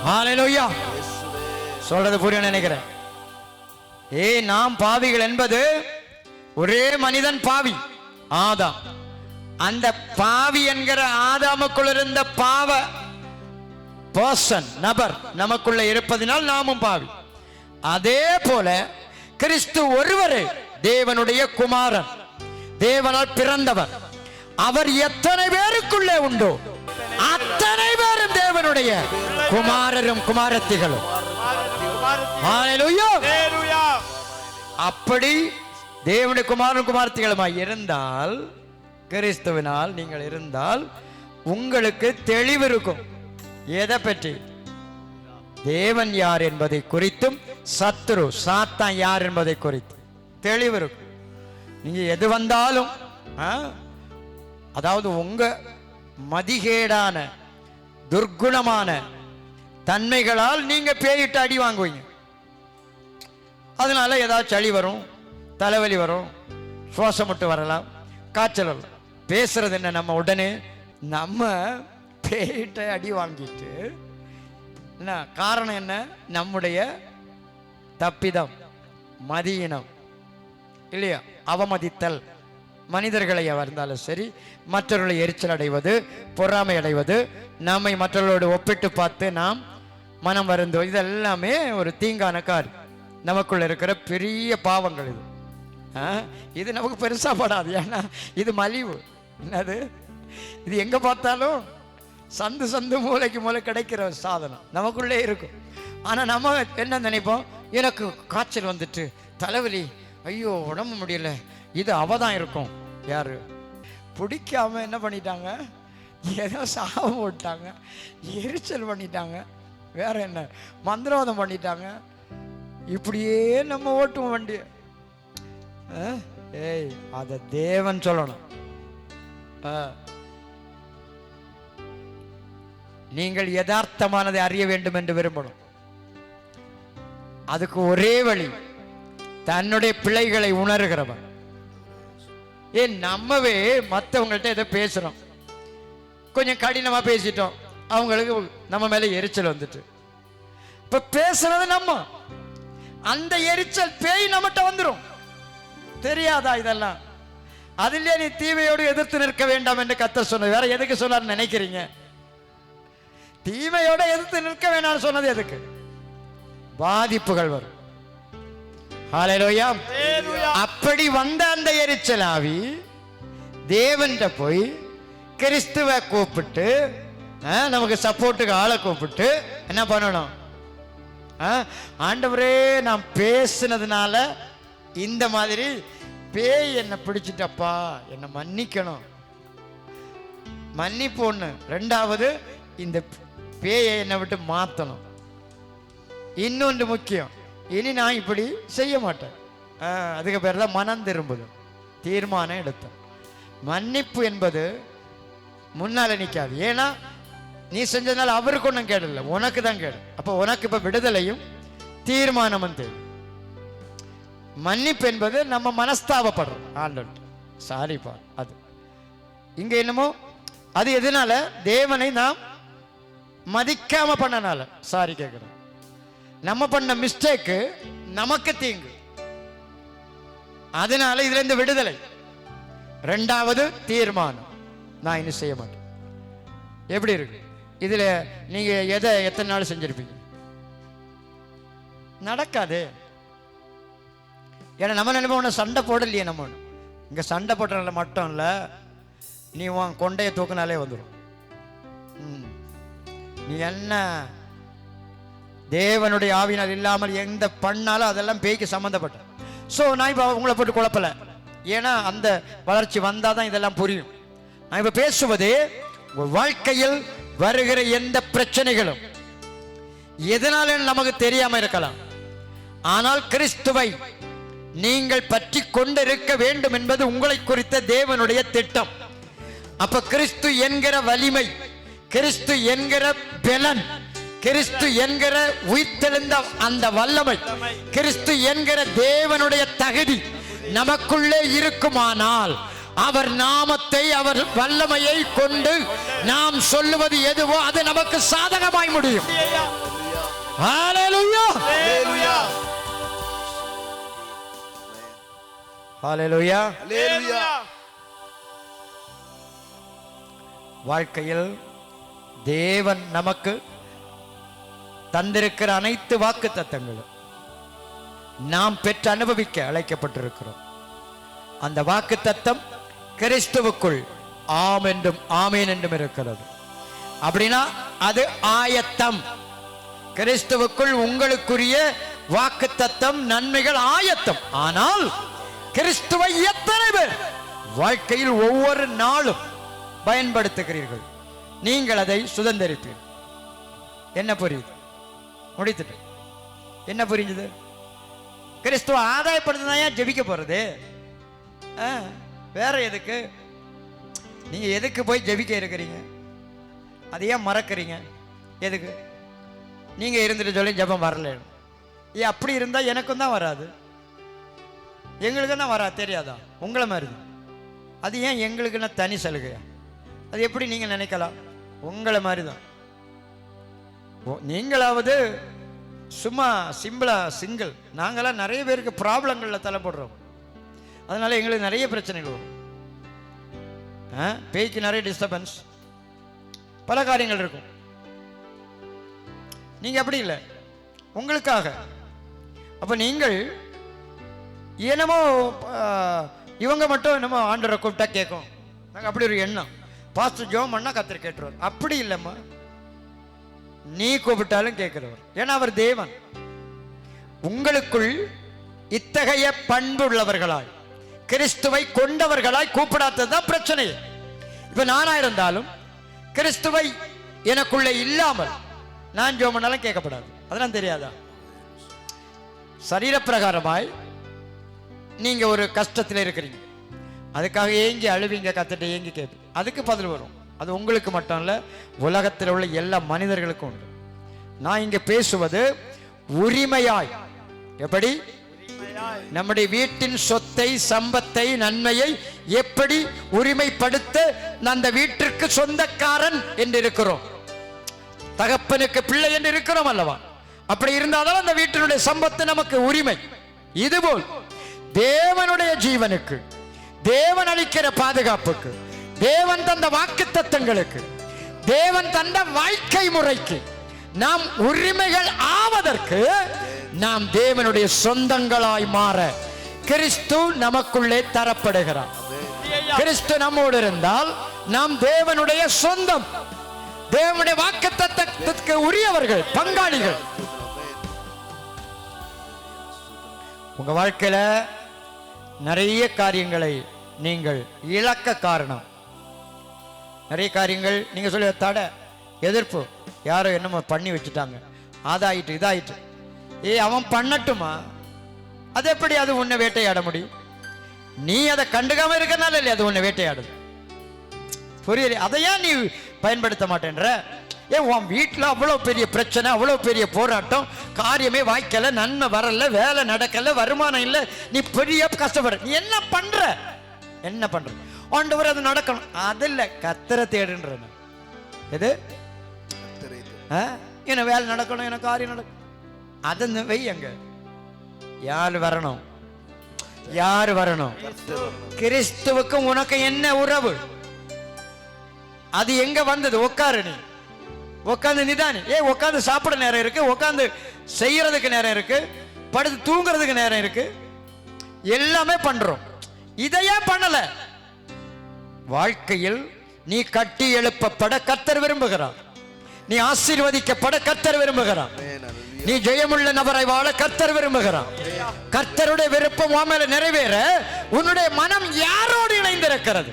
ஹல்லேலூயா. சொல்றது புரியும் நினைக்கிறேன். நாம் பாவிகள் என்பது ஒரே மனிதன் பாவி, ஆதாம். அந்த பாவி என்கிற ஆதாமுக்குள் இருந்த பாவ பர்சன், நபர் நமக்குள்ள இருப்பதினால் நாமும் பாவி. அதே போல கிறிஸ்து ஒருவரே தேவனுடைய குமாரன், தேவனால் பிறந்தவர். அவர் எத்தனை பேருக்குள்ளே உண்டோ அத்தனை பேரும் தேவனுடைய குமாரரும் குமாரத்திகளும். ஹல்லேலூயா. அப்படி தேவனுடைய குமாரன் குமாரத்திகளுமாய் இருந்தால், கிறிஸ்துவினால் நீங்கள் இருந்தால் உங்களுக்கு தெளிவு இருக்கும். எதை பற்றி? தேவன் யார் என்பதை குறித்தும் சத்துரு சாத்தான் யார் என்பதை குறித்து தெளிவு இருக்கும். நீங்க எது வந்தாலும் அதாவது உங்க மதிகேடான துர்குணமான தன்மைகளால் நீங்க பேயிட்டு அடி வாங்குவீங்க. அதனால ஏதாவது சளி வரும், தலைவலி வரும், சுவாசம் மட்டும் வரலாம், காய்ச்சல் வரலாம். பேசுறது என்ன? நம்ம உடனே நம்ம பேயிட்ட அடி வாங்கிட்டு என்ன காரணம்? என்ன? நம்முடைய தப்பிதம், மதியினம் இல்லையா, அவமதித்தல். மனிதர்களை இருந்தாலும் சரி, மற்றவர்களை எரிச்சல் அடைவது, பொறாமை அடைவது, நம்மை மற்றவர்களோடு ஒப்பிட்டு பார்த்து நாம் மனம் வருந்தோம். இதெல்லாமே ஒரு தீங்கான காரியம். நமக்குள்ள இருக்கிற பெரிய பாவங்கள் இது. இது நமக்கு பெருசா படாது, ஏன்னா இது மலிவு. என்னது இது? எங்க பார்த்தாலும் சந்து சந்து மூளைக்கு மூளை கிடைக்கிற சாதனம் நமக்குள்ளே இருக்கும். ஆனா நம்ம என்ன நினைப்போம்? எனக்கு காய்ச்சல் வந்துட்டு, தலைவலி, ஐயோ உடம்பு முடியல, இது அவதான் இருக்கும். யாரு பிடிக்காம என்ன பண்ணிட்டாங்க? ஏதோ சாபம் போட்டாங்க, எரிச்சல் பண்ணிட்டாங்க, வேற என்ன மந்திரவாதம் பண்ணிட்டாங்க. இப்படியே நம்ம ஓட்டுவோம் வண்டி. ஏய், அத தேவன் சொல்லணும். நீங்கள் யதார்த்தமானதை அறிய வேண்டும் என்று விரும்பணும். அதுக்கு ஒரே வழி தன்னுடைய பிள்ளைகளை உணர்கிறவன். ஏன் நம்மவே மற்றவங்கள்ட்ட ஏதோ பேசுறோம், கொஞ்சம் கடினமா பேசிட்டோம், அவங்களுக்கு நம்ம மேல எரிச்சல் வந்துட்டு, இப்ப பேசுறது நம்ம, அந்த எரிச்சல் பேய் நம்மகிட்ட வந்துடும். தெரியாதா இதெல்லாம்? அதிலே நீ தீமையோடு எதிர்த்து நிற்க வேண்டாம் என்று கர்த்தர் சொன்னது. வேற எதுக்கு சொன்னார் நினைக்கிறீங்க? தீமையோட எதிர்த்து நிற்க வேண்டாம் சொன்னது எதுக்கு? பாதிப்புகள் வரும். ஹல்லேலூயா. அப்படி வந்த அந்த எரிச்சல் ஆவி தேவன்கிட்ட போய் கிறிஸ்துவை கூப்பிட்டு, நமக்கு சப்போர்ட்டுக்கு ஆளை கூப்பிட்டு என்ன பண்ணணும்? ஆண்டவரே, நான் பேசினதுனால இந்த மாதிரி பேய் என்ன பிடிச்சிட்டப்பா, என்ன மன்னிக்கணும். மன்னிப்பு ஒண்ணு. ரெண்டாவது, இந்த பேயை என்னை விட்டு மாத்தணும். இன்னொன்று முக்கியம், இனி நான் இப்படி செய்ய மாட்டேன். அதுக்கு பேர் தான் மனம் திரும்புது, தீர்மானம் எடுத்தேன். மன்னிப்பு என்பது முன்னால நிற்காது. ஏன்னா நீ செஞ்சதுனால அவருக்கு ஒன்றும் கேடு இல்லை, உனக்கு தான் கேடு. அப்போ உனக்கு இப்போ விடுதலையும் தீர்மானமும் தேவை. மன்னிப்பு என்பது நம்ம மனஸ்தாபப்படுறோம், ஆண்டவர்கிட்ட சாரிப்பா. அது இங்க என்னமோ அது எதனால? தேவனை நாம் மதிக்காம பண்ணனால சாரி கேட்கிறோம். நம்ம பண்ண மிஸ்டேக்கு நமக்கு தீங்கு, அதனால இதுல இருந்து விடுதலை. ரெண்டாவது தீர்மானம், நான் இன்னும் செய்ய மாட்டேன். எப்படி இருக்கு இதுல? நீங்க எதை எத்தனை நாள் செஞ்சிருப்பீங்க? நடக்காது. ஏன்னா நம்ம நினைப்போம் சண்டை போடலையே. நம்ம இங்க சண்டை போட்டனால மட்டும் இல்ல, நீ உன் கொண்டைய தூக்கினாலே வந்துடும். நீ என்ன தேவனுடைய ஆவினால் இல்லாமல் எந்த பண்ணாலும் அதெல்லாம் பேய்க்கு சம்பந்தப்பட்ட. ஸோ நான் இப்போ உங்களை போட்டு குழப்பல, ஏன்னா அந்த வளர்ச்சி வந்தாதான் இதெல்லாம் புரியும். நான் இப்போ பேசுவது உங்கள் வாழ்க்கையில் வருகிற எந்த பிரச்சனைகளும் எதனால நமக்கு தெரியாம இருக்கலாம், ஆனால் கிறிஸ்துவை நீங்கள் பற்றி கொண்டிருக்க வேண்டும் என்பது உங்களை குறித்த தேவனுடைய திட்டம். அப்ப கிறிஸ்து என்கிற வலிமை, கிறிஸ்து என்கிற பலன், கிறிஸ்து என்கிற உயிர்த்தெழுந்த அந்த வல்லமை, கிறிஸ்து என்கிற தேவனுடைய தகுதி நமக்குள்ளே இருக்குமானால், அவர் நாமத்தை, அவர் வல்லமையை கொண்டு நாம் சொல்லுவது எதுவோ அது நமக்கு சாதகமாய் முடியும். ஹalleluya Hallelujah. ஹalleluya Hallelujah. வாழ்க்கையில் தேவன் நமக்கு தந்திருக்கிற அனைத்து வாக்குத்தத்தங்களும் நாம் பெற்று அனுபவிக்க அழைக்கப்பட்டிருக்கிறோம். அந்த வாக்குத்தத்தம் கிறிஸ்துவுக்குள் ஆம் என்றும் ஆமேன் என்றும் இருக்கிறது. அப்படின்னா அது ஆயத்தம். கிறிஸ்துவுக்குள் உங்களுக்குரிய வாக்குத்தத்தம் நன்மைகள் ஆயத்தம். ஆனால் கிறிஸ்துவை எத்தனை பேர் வாழ்க்கையில் ஒவ்வொரு நாளும் பயன்படுத்துகிறீர்கள்? நீங்கள் அதை சுதந்திரிப்பீர்கள். என்ன புரியுது? முடித்துட்டு என்ன புரிஞ்சுது? கிறிஸ்துவ ஆதாயப்படுத்தினா ஜெபிக்க போறது வேற எதுக்கு? நீங்க எதுக்கு போய் ஜெபிக்க இருக்கிறீங்க? அதை ஏன் மறக்கிறீங்க? எதுக்கு? நீங்க இருந்துட்டு சொல்லி ஜெபம் வரல. ஏன் அப்படி இருந்தா எனக்கும் தான் வராது, எங்களுக்கு தான் வராது, தெரியாதா? உங்களை மாதிரி தான். அது ஏன் எங்களுக்குன்னா தனி சலுகையா? அது எப்படி நீங்க நினைக்கலாம்? உங்களை மாதிரி தான். நீங்களாவது சும்மா சிம்பிளா சிங்கிள். நாங்களாம் நிறைய பேருக்கு ப்ராப்ளங்களில் தலைப்படுறோம். அதனால எங்களுக்கு நிறைய பிரச்சனைகள் வரும். பேய்க்கு நிறைய டிஸ்டர்பன்ஸ், பல காரியங்கள் இருக்கும். நீங்க அப்படி இல்லை, உங்களுக்காக. அப்ப நீங்கள் என்னமோ இவங்க மட்டும் என்னமோ ஆண்டரை கூப்பிட்டா கேட்கும், நாங்கள் அப்படி ஒரு எண்ணம். பாஸ்டர் ஜோம் பண்ணா கத்தர் கேட்டுருவார். அப்படி இல்லைம்மா, நீ கூப்பிட்டாலும் கேட்கிறவர். ஏன்னா அவர் தேவன். உங்களுக்குள் இத்தகைய பண்பு உள்ளவர்களாய் கிறிஸ்துவை கொண்டவர்களாய் கூப்பிடாததுதான் பிரச்சனை. இப்ப நானா இருந்தாலும் கிறிஸ்துவை எனக்குள்ள இல்லாமல் நான் ஜெபம் பண்ணாலும் கேட்கப்படாது. அதெல்லாம் தெரியாதா? சரீரப்பிரகாரமாய் நீங்க ஒரு கஷ்டத்தில் இருக்கிறீங்க, அதுக்காக ஏங்கி அழுவீங்க, கத்திட்டு ஏங்கி கேட்பீங்க, அதுக்கு பதில் வரும். அது உங்களுக்கு மட்டும் இல்ல, உலகத்தில் உள்ள எல்லா மனிதர்களுக்கும் உண்டு. நான் இங்க பேசுவது உரிமையாய். எப்படி? நம்முடைய வீட்டின் சொத்தை, சம்பத்தை, நன்மையை எப்படி உரிமைப்படுத்த அந்த வீட்டிற்கு சொந்தக்காரன் என்று இருக்கிறோம், தகப்பனுக்கு பிள்ளை என்று இருக்கிறோம் அல்லவா? அப்படி இருந்தாலும் அந்த வீட்டினுடைய சம்பத்து நமக்கு உரிமை. இதுபோல் தேவனுடைய ஜீவனுக்கு, தேவன் அளிக்கிற பாதுகாப்புக்கு, தேவன் தந்த வாக்குத்தத்தங்களுக்கு, தேவன் தந்த வாழ்க்கை முறைக்கு நாம் உரிமைகள் ஆவதற்கு, நாம் தேவனுடைய சொந்தங்களாய் மாற கிறிஸ்து நமக்குள்ளே தரப்படுகிறார். கிறிஸ்து நம்மோடு இருந்தால் நாம் தேவனுடைய சொந்தம், தேவனுடைய வாக்குத்தத்தத்துக்கு உரியவர்கள், பங்காளிகள். உங்க வாழ்க்கையில நிறைய காரியங்களை நீங்கள் இழக்க காரணம், நிறைய காரியங்கள் நீங்க சொல்லி தடை, எதிர்ப்பு, யாரோ என்னமோ பண்ணி வச்சுட்டாங்க, அதாயிட்டு இதாயிட்டு. அவன் பண்ணட்டுமா? அது எப்படி அது உன்னை வேட்டையாட முடியும்? நீ அதை கண்டுக்காம இருக்கனால இல்லையா அது உன்னை வேட்டையாடுது. புரியல? அதையா நீ பயன்படுத்த மாட்டேன்ற? உன் வீட்டில் அவ்வளோ பெரிய பிரச்சனை, அவ்வளோ பெரிய போராட்டம், காரியமே வாய்க்கல, நன்மை வரல, வேலை நடக்கல, வருமானம் இல்லை, நீ பெரிய கஷ்டப்படுற, நீ என்ன பண்ற? என்ன பண்ற? ஆண்டவர் அது நடக்கணும், அது இல்லை, கத்தரை தேடுன்ற. எது? என்ன வேலை நடக்கணும், எனக்கு காரியம் நடக்கணும், அது வை. அங்க யாரு வரணும்? யாரு வரணும்? கிறிஸ்துவுக்கும் உனக்கு என்ன உறவு? அது எங்க வந்தது? உட்காரு, நீ உட்காந்து நிதானி. உட்காந்து சாப்பிட நேரம் இருக்கு, உட்காந்து செய்யறதுக்கு நேரம் இருக்கு, படுத்து தூங்குறதுக்கு நேரம் இருக்கு, எல்லாமே பண்றோம். இதையே பண்ணல. வாழ்க்கையில் நீ கட்டி எழுப்பப்பட கர்த்தர் விரும்புகிறார், நீ ஆசீர்வதிக்கப்பட கர்த்தர் விரும்புகிறார், நீ ஜெயமுள்ள நபரை வாழ கர்த்தர் விரும்புகிறார். கர்த்தருடைய விருப்பம் உன் மேல நிறைவேற உன்னுடைய மனம் யாரோடு இணைந்திருக்கிறது?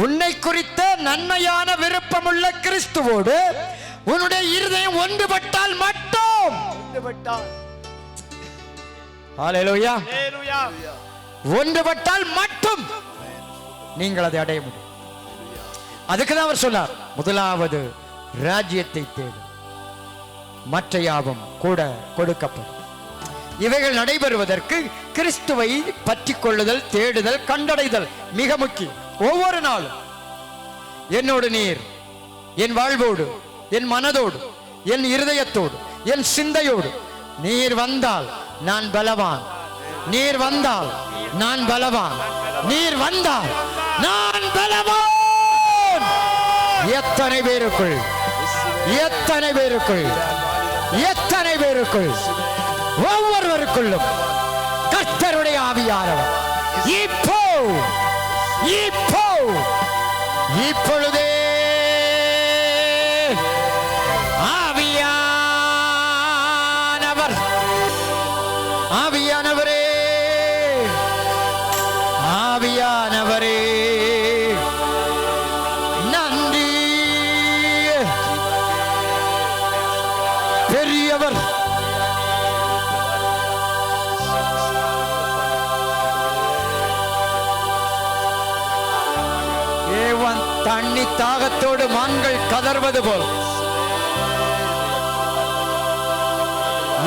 உன்னை குறித்த நன்மையான விருப்பமுள்ள கிறிஸ்துவோடு உன்னுடைய இருதயம் ஒன்றுபட்டால் மட்டும், ஹல்லேலூயா, ஒன்றுபட்டால் மட்டும் நீங்கள் அதை அடைய முடியும். அதுக்குதான் அவர் சொன்னார், முதலாவது ராஜ்யத்தை தேடு, மற்ற யாவும் கூட கொடுக்கப்படும். இவைகள் நடைபெறுவதற்கு கிறிஸ்துவை பற்றி கொள்ளுதல், தேடுதல், கண்டடைதல் மிக முக்கியம். ஒவ்வொரு நாளும் என்னோடு நீர், என் வாழ்வோடு, என் மனதோடு, என் இருதயத்தோடு, என் சிந்தையோடு நீர் வந்தால் நான் பலவான், நீர் வந்தால் நான் பலவான், நீர் வந்தால் நான் பலவான். எத்தனை பேருக்குள், எத்தனை பேருக்குள், எத்தனை பேருக்குள், ஒவ்வொருவருக்குள்ளும் கர்த்தருடைய ஆவியானவர் இப்போ இப்போ இப்பொழுதே ஆவியானவர், ஆவியானவரே, ஆவியானவரே நன்றி. பெரியவர், ஏவன் தண்ணி தாகத்தோடு மான்கள் கதறுவது போல்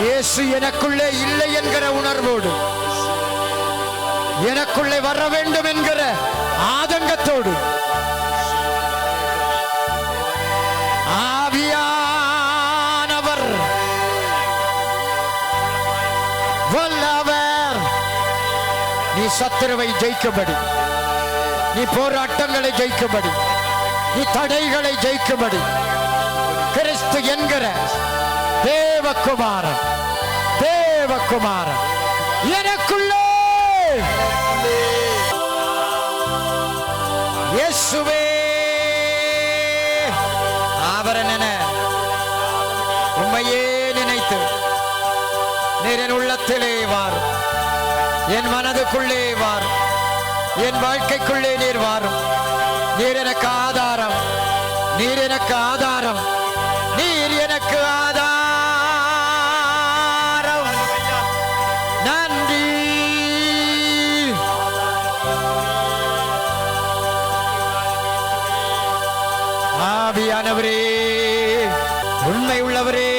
இயேசு எனக்குள்ளே இல்லை என்கிற உணர்வோடு, எனக்குள்ளே வர வேண்டும் என்கிற ஆதங்கத்தோடு ஆவியானவர் வல்லவர். நீ சத்துருவை ஜெயிக்கும்படி, நீ போராட்டங்களை ஜெயிக்கும்படி, நீ தடைகளை ஜெயிக்கும்படி கிறிஸ்து என்கிற தேவகுமாரன், தேவகுமாரன் எனக்குள்ளே இயேசுவே ஆவரணன உம்மையே நினைத்து நீர் என் உள்ளத்திலே வாரும், என் மனதுக்குள்ளே வாரும், என் வாழ்க்கைக்குள்ளே நீர் வாரும். நீர் எனக்கு ஆதாரம், நீர் எனக்கு ஆதாரம், நீர் எனக்கு ஆதாரம். நன்றி. ஆவியானவரே, உண்மை உள்ளவரே,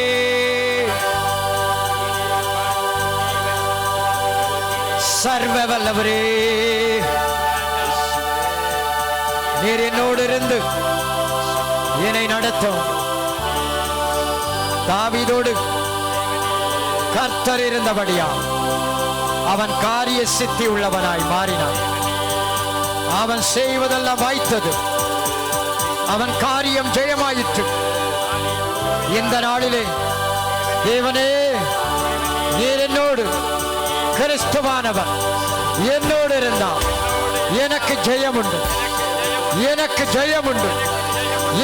சர்வ வல்லவரே, நீர் என்னோடு இருந்து என்னை நடத்தும். தாவீதோடு கர்த்தர் இருந்தபடியா அவன் காரிய சித்தி உள்ளவனாய் மாறினான். அவன் செய்வதெல்லாம் வாய்த்தது, அவன் காரியம் ஜெயமாயிற்று. இந்த நாளிலே தேவனே, நீர் என்னோடு, கிறிஸ்துவானவர் என்னோடு இருந்தால் எனக்கு ஜெயம் உண்டு, எனக்கு ஜெயம் உண்டு,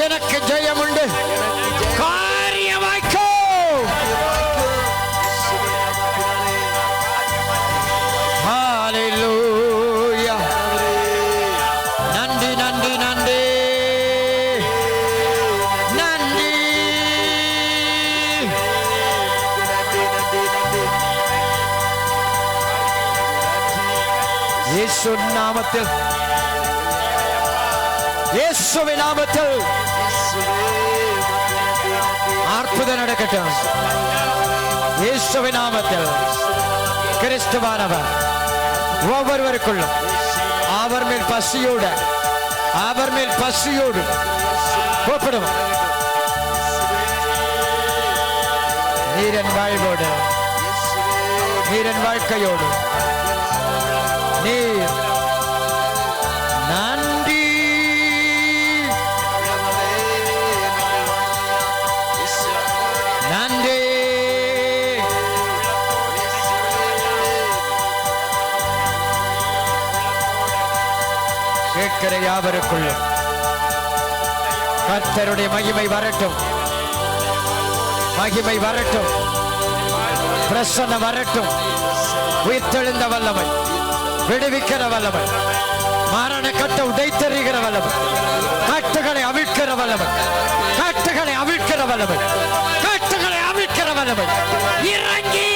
எனக்கு ஜெயம் உண்டு. காரியமாய்க்கோ. ஹல்லேலூயா. நன்றி நன்றி நன்றி நன்றி. இயேசு நாமத்தில், இயேசுவின் நாமத்தில் அற்புதம் நடக்கட்டும். இயேசுவின் நாமத்தில் கிறிஸ்துவானவர் ஒவ்வொருவருக்குள்ளும் அவர் மேல் பசியோடு, அவர் மேல் பசியோடு கூப்பிடும். நீரன் வாழ்வோடு, நீரன் வாழ்க்கையோடு, நீர் நன்றி. நன்றி. கேட்கிற யாவருக்குள்ளும் கர்த்தருடைய மகிமை வரட்டும், மகிமை வரட்டும், பிரசன்னம் வரட்டும். உயிர்த்தெழுந்த வல்லமை, விடுவிக்கிற வல்லமை, மரண கட்ட உடைத்தெறிகிற வல்லமை, கட்டுகளை அவிழ்க்கிற வல்லமை, கட்டுகளை அவிழ்க்கிற வல்லமை, கட்டுகளை அவிழ்க்கிற வல்லமை இறங்கி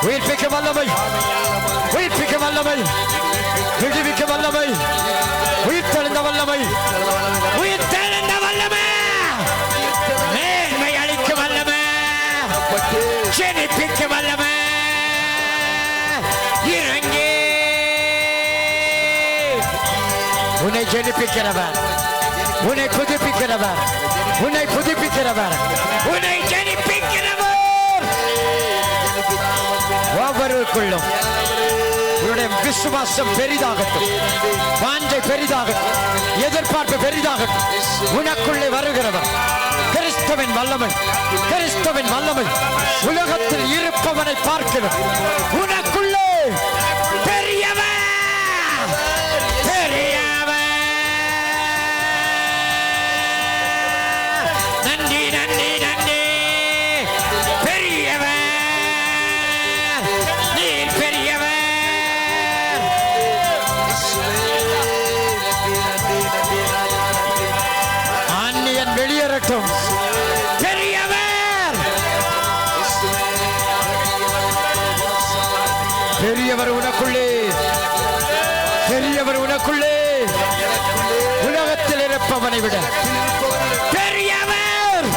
உயிர்ப்பிக்க வல்லமை, உயிர்ப்பிக்க வல்லமை, விடுவிக்க வல்லமை, உயிர்த்தெழுந்த வல்லமை, உயிர்த்தெழுந்த வல்லமை, மேன்மை அளிக்க வல்லமை, ஜெனிப்பிக்க வல்லமை இறங்கி உன்னை ஜெனிப்பிக்கிறவர், உன்னை புதுப்பிக்கிறவர், உன்னை புதுப்பிக்கிறவர், உன்னை ஜெனிப்பிக்கிறவர். ஒவ்வொருவருக்குள்ளும் உன்னுடைய விசுவாசம் பெரிதாகட்டும், வாஞ்சை பெரிதாகட்டும், எதிர்பார்ப்பு பெரிதாகட்டும். உனக்குள்ளே வருகிறவர் கிறிஸ்துவின் வல்லமை, கிறிஸ்துவின் வல்லமை உலகத்தில் இருப்பவனை பார்க்கிறோம். உனக்குள்ளே பெரியவர், பெரியவர். நன்றி நன்றி நன்றி. பெரியவர், நீர் பெரியவர். அந்நியன் வெளியேறட்டும். பெரியவர், பெரியவர் உனக்குள்ளே, பெரியவர் உனக்குள்ளே, உலகத்தில் இருப்பவனை விட பெரியவர்.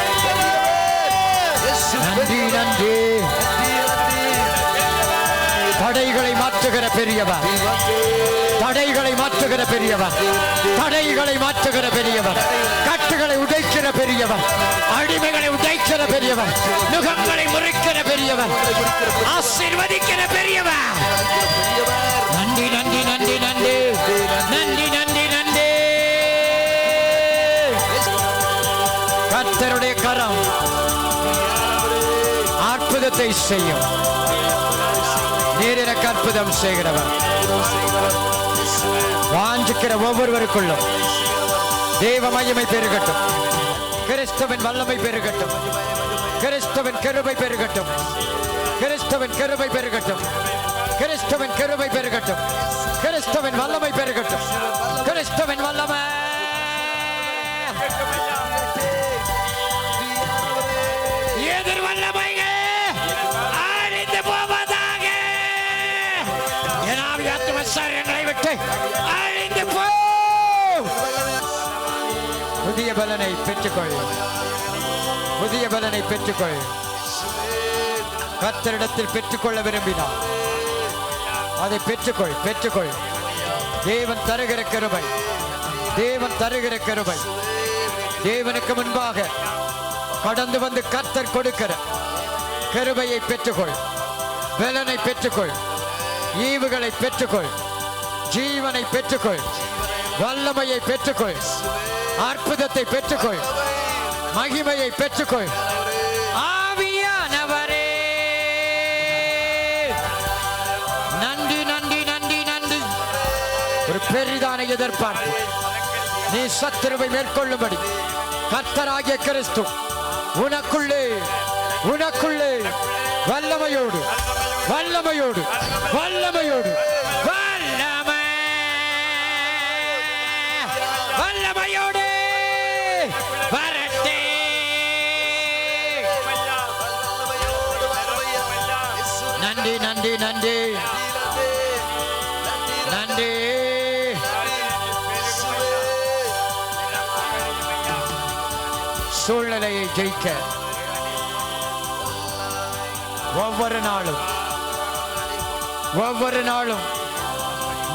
நன்றி நன்றி. தடைகளை மாற்றுகிற பெரியவர், தடைகளை மாற்றுகிற பெரியவர், தடைகளை மாற்றுகிற பெரியவர், கட்டுகளை உடைக்கிற பெரியவர், அடிமைகளை உடைக்கிற பெரியவர், நுகங்களை முறிக்கிற பெரியவர், ஆசீர்வதிக்கிற பெரியவர். நன்றி நன்றி நன்றி நன்றி நன்றி நன்றி நன்றி. கர்த்தருடைய கரம் அற்புதத்தை செய்யும். நீர் எனக்கு அற்புதம் செய்கிறவர். வாஞ்சிக்கிற ஒவ்வொருவருக்குள்ளும் தேவ மகிமை பெருகட்டும், கிறிஸ்துவின் வல்லமை பெருகட்டும், கிறிஸ்துவின் கிருபை பெருகட்டும், கிறிஸ்துவின் கிருபை பெருகட்டும், கிறிஸ்துவின் கிருபை பெருகட்டும், கிறிஸ்துவின் வல்லமை பெருகட்டும், கிறிஸ்துவின் வல்லமை. எதிர் வல்லமைங்க அழிந்து போவதாக. என் ஆவியாத்ம சரீரங்களை விட்டு அழிந்து போ. புதிய பலனை பெற்றுக்கொள், புதிய பலனை பெற்றுக்கொள். கர்த்தரிடத்தில் பெற்றுக்கொள்ள விரும்பினார் அதை பெற்றுக்கொள், பெற்றுக்கொள். தேவன் தருகிற கிருபை, தேவன் தருகிற கிருபை. தேவனுக்கு முன்பாக கடந்து வந்து கர்த்தர் கொடுக்கிற கிருபையை பெற்றுக்கொள், பலனை பெற்றுக்கொள், ஈவுகளை பெற்றுக்கொள், ஜீவனை பெற்றுக்கொள், வல்லமையை பெற்றுக்கொள், அற்புதத்தை பெற்றுக்கொள், மகிமையை பெற்றுக்கொள். ஆவியானவரே நன்றி நன்றி நன்றி நன்றி. ஒரு பெரிதான எதிர்பார்ப்பு நீ சத்துருவை மேற்கொள்ளும்படி கர்த்தராகிய கிறிஸ்து உனக்குள்ளே, உனக்குள்ளே வல்லமையோடு, வல்லமையோடு, வல்லமையோடு, வல்லமை, வல்லமையோடு வரட்டே. நன்றி நன்றி நன்றி நன்றி. சூழ்நிலையை ஜெயிக்க ஒவ்வொரு நாளும், ஒவ்வொரு நாளும்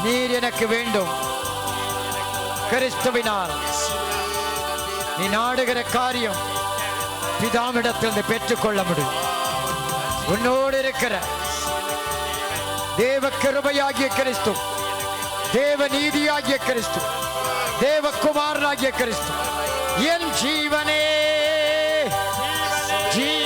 நீர் எனக்கு வேண்டும். கிறிஸ்துவினால் நீ நாடுகிற காரியம் பிதாவிடத்திலிருந்து பெற்றுக்கொள்ள முடியும். உன்னோடு இருக்கிற தேவ கிருபையாகிய கிறிஸ்து, தேவ நீதியாகிய கிறிஸ்து, தேவகுமாரனாகிய கிறிஸ்து என் ஜீவனே, ஜீவன்.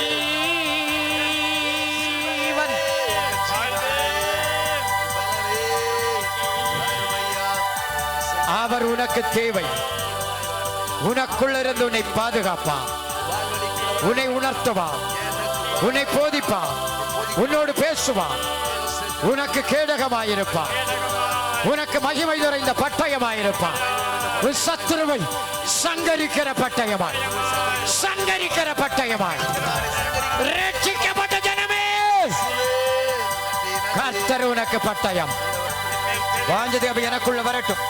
அவர் உனக்கு தேவை. உனக்குள்ளிருந்து உன்னை பாதுகாப்பான், உன்னை உணர்த்துவான், உன்னை போதிப்பான், உன்னோடு பேசுவான், உனக்கு கேடகமாயிருப்பான், உனக்கு மகிமை நிறைந்த பட்டயமாயிருப்பான். உன் சத்துருவை சங்கரிக்கிற பட்டயமாய், சங்கரிக்கிற பட்டயமாய். ரட்சிக்கப்பட்ட ஜனமே, கர்த்தர் உனக்கு பட்டயம். வாஞ்சதேவ எனக்குள்ள வரட்டும்,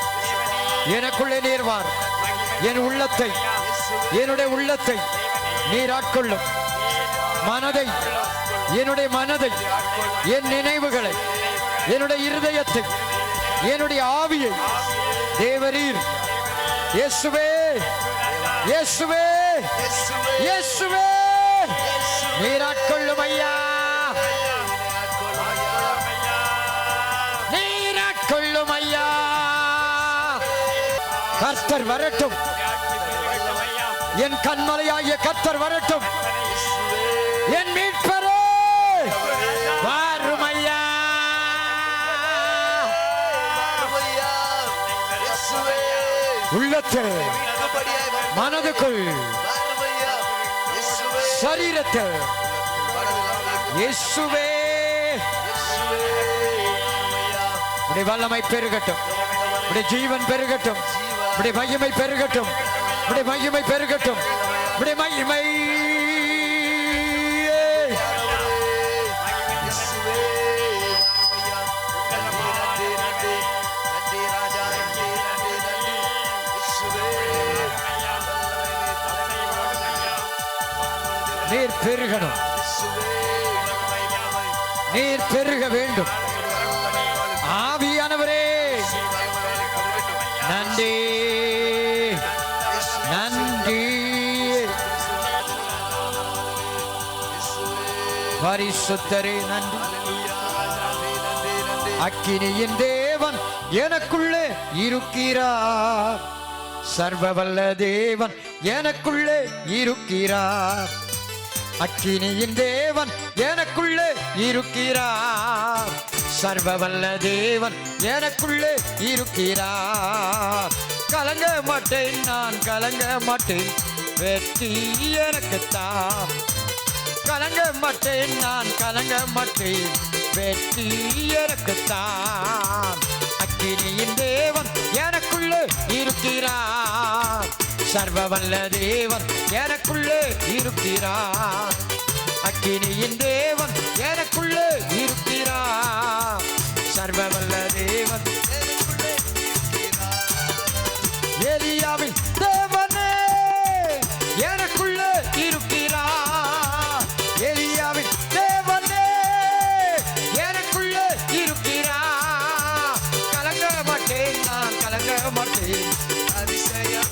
எனக்குள்ளே நீர் வார். என் உள்ளத்தை, என்னுடைய உள்ளத்தை நீர் ஆட்கொள்ளும். மனதை, என்னுடைய மனதை, என் நினைவுகளை, என்னுடைய இருதயத்தை, என்னுடைய ஆவியை தேவரீர் இயேசுவே இயேசுவே இயேசுவே நீர் ஆட்கொள்ளும் ஐயா நீர் ஆட்கொள்ளும் ஐயா கர்த்தர் வரட்டும் என் கண்மலையாகிய கர்த்தர் வரட்டும் என் மீட்பரே வாரும் ஐயா உள்ளத்தில் மனதுக்குள் சரீரத்தில் இயேசுவே உடைய வல்லமை பெருகட்டும் உடைய ஜீவன் பெருகட்டும் உடைய மகிமை பெருகட்டும் உடைய மகிமை பெருகட்டும் உடைய மகிமை நீர் பெருகணும் நீர் பெருக வேண்டும் ஆவியானவரே நன்றி நன்றி பரிசுத்தரே நன்றி அக்கினியின் தேவன் எனக்குள்ளே இருக்கிறார் சர்வவல்ல தேவன் எனக்குள்ளே இருக்கிறார் அக்கினியின் தேவன் எனக்குள்ளே இருக்கிறார் சர்வவல்ல தேவன் எனக்குள்ளே இருக்கிறார் கலங்க மாட்டேன் நான் கலங்க மாட்டேன் வெற்றி எனக்குத்தான் கலங்க மாட்டேன் நான் கலங்க மாட்டேன் வெற்றி எனக்குத்தான் அக்கினியின் தேவன் எனக்குள்ளே இருக்கிறார் சர்வவல்ல தேவன் எனக்குள்ளே இருக்கிறார் அக்கினியின் தேவன் எனக்குள்ளே இருக்கிறார் சர்வவல்ல தேவன் எலியாவின் தேவனே எனக்குள்ளே இருக்கிறார் எலியாவின் தேவனே எனக்குள்ளே இருக்கிறார் கலங்க மாட்டேன் நான் கலங்க மாட்டேன் அதிசயம்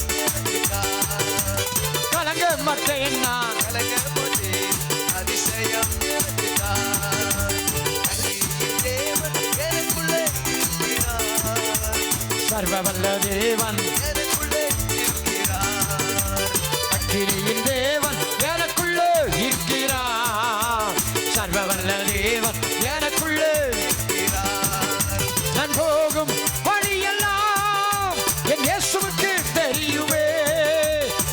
கலங்க மாட்டேன் நான் கலங்க மாட்டேன் அதிசயம் சர்வவல்ல தேவன் எனக்குள்ளே இருக்கிறார் அக்கினியின் தேவன் எனக்குள்ளே இருக்கிறார் சர்வவல்ல தேவன் எனக்குள்ளே இருக்கிறார் நான் போகும் வழியெல்லாம் என் இயேசுவுக்கு தெரியுமே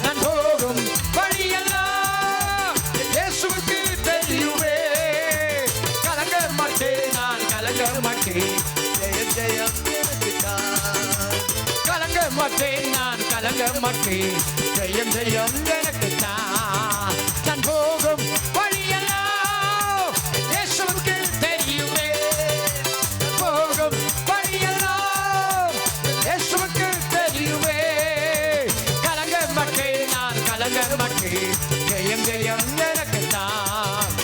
நான் போகும் வழியெல்லாம் என் இயேசுவுக்கு தெரியுமே கலங்க மாட்டேன் நான் கலங்க மாட்டேன் ஜெயம் ஜெயம் கலங்க மாட்டேன் நான் கலங்க மாட்டேன் ஜெயம் ஜெயம் எனக்குத்தான் நான் போகும் வழியெல்லாம் இயேசுவுக்கு தெரியுமே போகும் வழியெல்லாம் இயேசுவுக்கு தெரியுமே கலங்க மாட்டேன் நான் கலங்க மாட்டேன் ஜெயம் ஜெயம் எனக்குத்தான்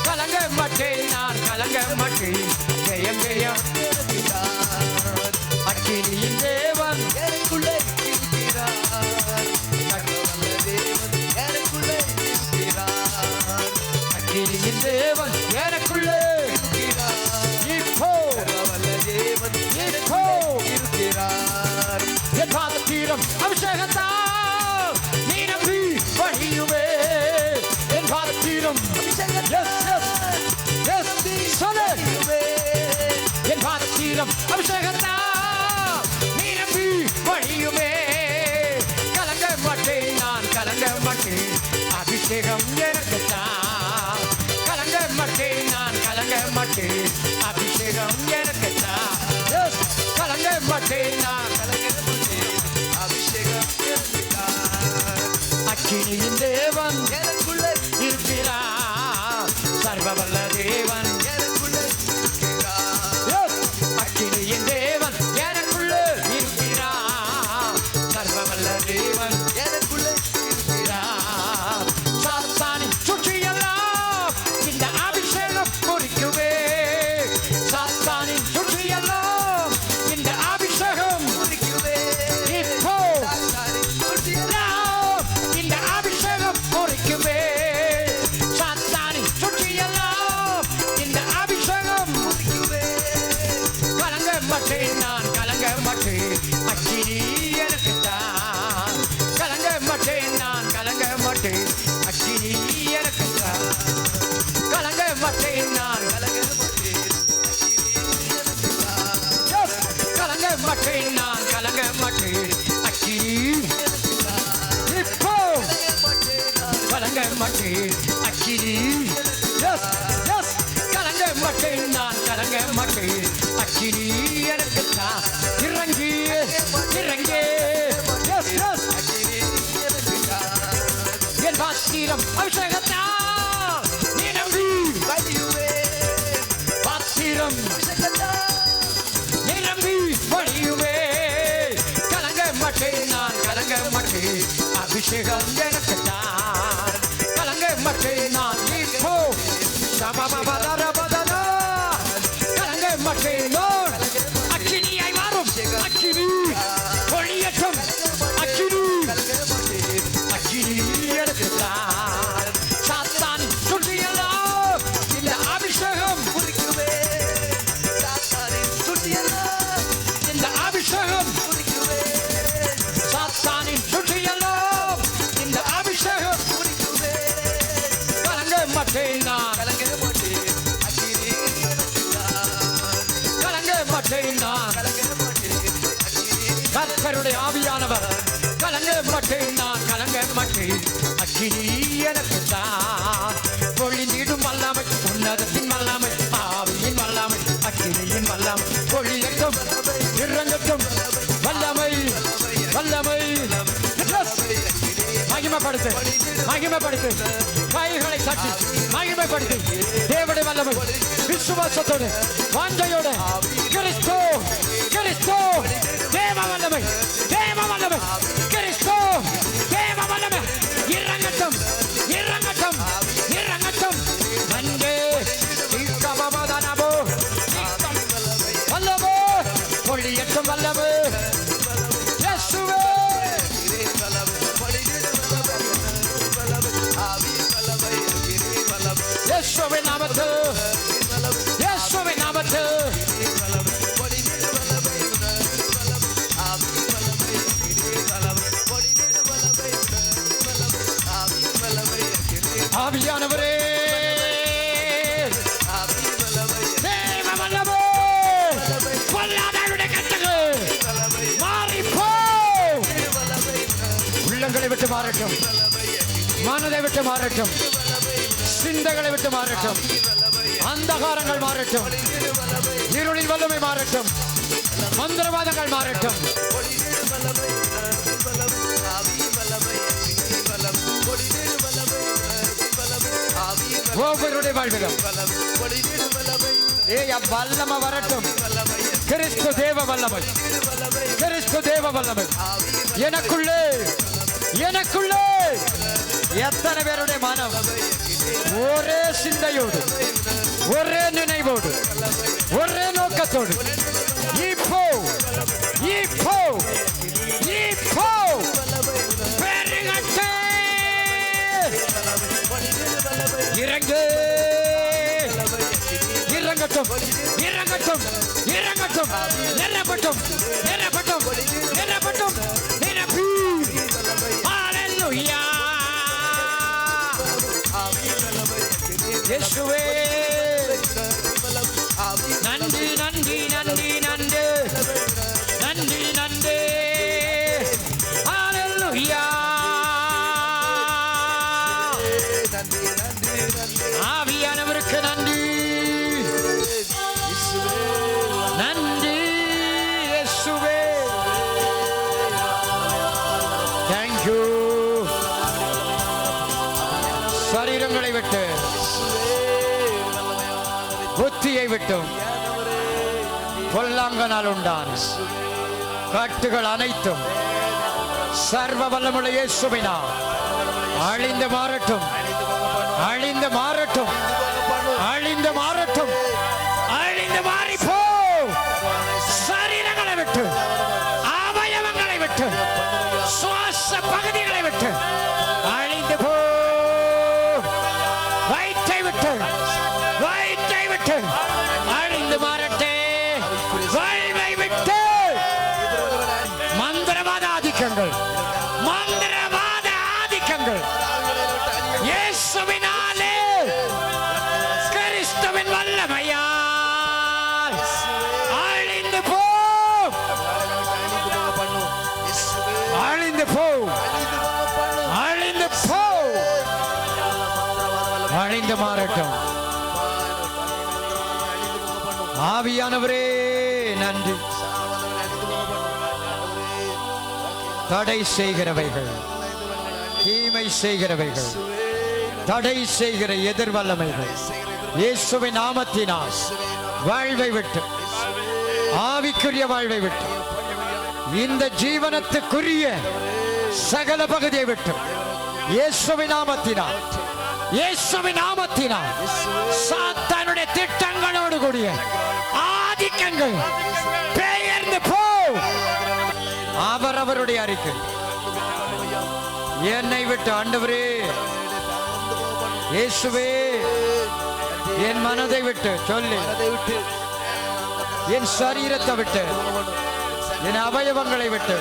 கலங்க மாட்டேன் நான் கலங்க மாட்டேன் ஜெயம் ஜெயம் அக்கினியின் தேவன் எனக்குள்ளே இருக்கிறார் சர்வவல்ல தேவன் எனக்குள்ளே இருக்கிறார் அக்கினியின் தேவன் எனக்குள்ளே இருக்கிறார் இப்போ சர்வவல்ல தேவன் இப்போ இருக்கிறார் என் பாதத்தீரம் அபிஷேகத்தால் நீ நம்பி வழியுமே என் பாதத்தீரம் என் பாதத்தீரம் அபிஷேகத்தால் வழியுமே கலங்க மாட்டேன் நான் கலங்க மாட்டேன் அபிஷேகம் எனக்குத்தான் கலங்க மாட்டேன் நான் கலங்க மாட்டேன் அபிஷேகம் எனக்குத்தான் கலங்க மாட்டேன் நான் கலங்க மாட்டேன் அபிஷேகம் எனக்குத்தான் அக்கினியின் தேவன் எனக்குள்ளே இருக்கிறார் சர்வவல்ல தேவன் எனக்குள்ளே இருக்கிறார் அக்கினியின் தேவன் மாட்டேன் நான் கலங்க மாட்டேன் அக்கினி எனக்கு தான் கலங்க மாட்டேன் நான் கலங்க மாட்டேன் அக்கினி எனக்கு தான் கலங்க மாட்டேன் நான் கலங்க மாட்டேன் கலங்க மாட்டேன் நான் கலங்க மாட்டேன் அக்கினி இப்போ கலங்க மாட்டேன் அக்கினி கலங்க மாட்டேன் நான் கலங்க மாட்டேன் அக்கினி எனக்கு தான் இறங்கி இறங்கி என் பாத்திரம் அபிஷேகத்தால் நிரம்பி பாத்திரம் நிரம்பி வழியுமே கலங்க மாட்டேன் நான் கலங்க மாட்டேன் அபிஷேகம் எனக்கு தான் கலங்க மாட்டேன் நான் இப்போ கலங்க மாட்டேன் அக்கினியாய் மாறும் அக்கினி ஒளியட்டும் அக்கினி அக்கினி எனக்கு தான் சாத்தான் சுற்றியெல்லாம் இந்த அபிஷேகம் குறிக்குமே இந்த அபிஷேகம் குறிக்குமே சாத்தானின் சுற்றியெல்லாம் இந்த அபிஷேகம் குறிக்குமே கலங்க மாட்டேன் நான் கலங்க மாட்டேன் கலங்க மாட்டேன் நான் கர்த்தருடைய ஆவியானவர் கலங்க மாட்டேன் நான் கலங்க மாட்டேன் அக்கினி எனக்கு தான் பொழிந்திடும் வல்லமை உன்னதத்தின் வல்லமை ஆவியின் வல்லமை அக்கினியின் வல்லமை பொழியட்டும் இறங்கட்டும் வல்லமை வல்லமை மகிமைப்படுத்து மகிமைப்படுத்து கைகளை தட்டி மகிமைப்படுத்து தேவனுடைய வல்லமை விசுவாசத்தோடு வாஞ்சையோடு கிறிஸ்து கிறிஸ்து தேவ வல்லமை கிறிஸ்து தேவ வல்லமை இறங்கட்டும் இறங்கட்டும் இறங்கட்டும் நன்றே வல்லமை பொழியட்டும் வல்லமை இயேசுவே இயேசுவின் நாமத்தில் இயேசுவின் நாமத்தில் ஆவியானவரே தேவ வல்லமை பொல்லாதவருடைய கட்டுகள் மாறிப்போ உள்ளங்களை விட்டு மாறட்டும் மனதை விட்டு மாறட்டும் சிந்தைகளை விட்டு மாறட்டும் அந்தகாரங்கள் மாறட்டும் இருளின் வல்லமை மாறட்டும் மந்திரவாதங்கள் மாறட்டும் ஒவ்வொருடைய வாழ்விலும் வல்லமை வரட்டும் கிறிஸ்து தேவ வல்லமை கிறிஸ்து தேவ வல்லமை எனக்குள்ளே எனக்குள்ளே எத்தனை பேருடைய மனம் ஒரே சிந்தையோடு ஒரே நினைவோடு ஒரே நோக்கத்தோடு இப்போ இப்போ இப்போ பெருகட்டே இறங்கு இறங்கட்டும் இறங்கட்டும் இறங்கட்டும் நிரப்பட்டும் நிரப்பட்டும் நிரப்பட்டும் நிரப்பி ஹல்லேலூயா இயேசுவே நன்றி நன்றி நன்றி நன்றி நன்றி நன்றி ஹல்லேலூயா ஆவியானவருக்கு நன்றி நன்றி இயேசுவே தேங்க்யூ சரீரங்களை விட்டு புத்தியை விட்டும் பொல்லாங்கனால் உண்டான கட்டுகள் அனைத்தும் சர்வ வல்லமுள்ள இயேசுவினால் அழிந்து மாறட்டும் அழிந்து மாறட்டும் அழிந்து மாறட்டும் அழிந்து மாறிப்போ சரீரங்களை விட்டு அவயவங்களை விட்டு சுவாச பகுதிகளை விட்டு அழிந்து போ வயிற்றை விட்டு அழிந்து மாறட்டே வாழ்வே ஆதிக்கங்கள், மந்திரவாத ஆதிக்கங்கள் இயேசுவினாலே கிறிஸ்துவின் வல்லமையால் அழிந்து போ, அழிந்து போ, அழிந்து போ, அழிந்து மாறட்டும். ஆவியானவரே நன்றி. தடை செய்கிறவைகள், தீமை செய்கிறவைகள், தடை செய்கிற எதிர்வல்லமைகள் இயேசுவின் நாமத்தினால் வாழ்வை விட்டு, ஆவிக்குரிய வாழ்வை விட்டு, இந்த ஜீவனத்துக்குரிய சகல பகுதியை விட்டு இயேசுவின் நாமத்தினால், இயேசுவின் நாமத்தினால் சாத்தானுடைய திட்டங்களோடு கூடிய ஆதிக்கங்கள் பெயர்ந்து போ. அவரவருடைய அறிக்கை என்னை விட்டு ஆண்டவரே, இயேசுவே, என் மனதை விட்டு சொல்லி, என் சரீரத்தை விட்டு, என் அவயவங்களை விட்டு,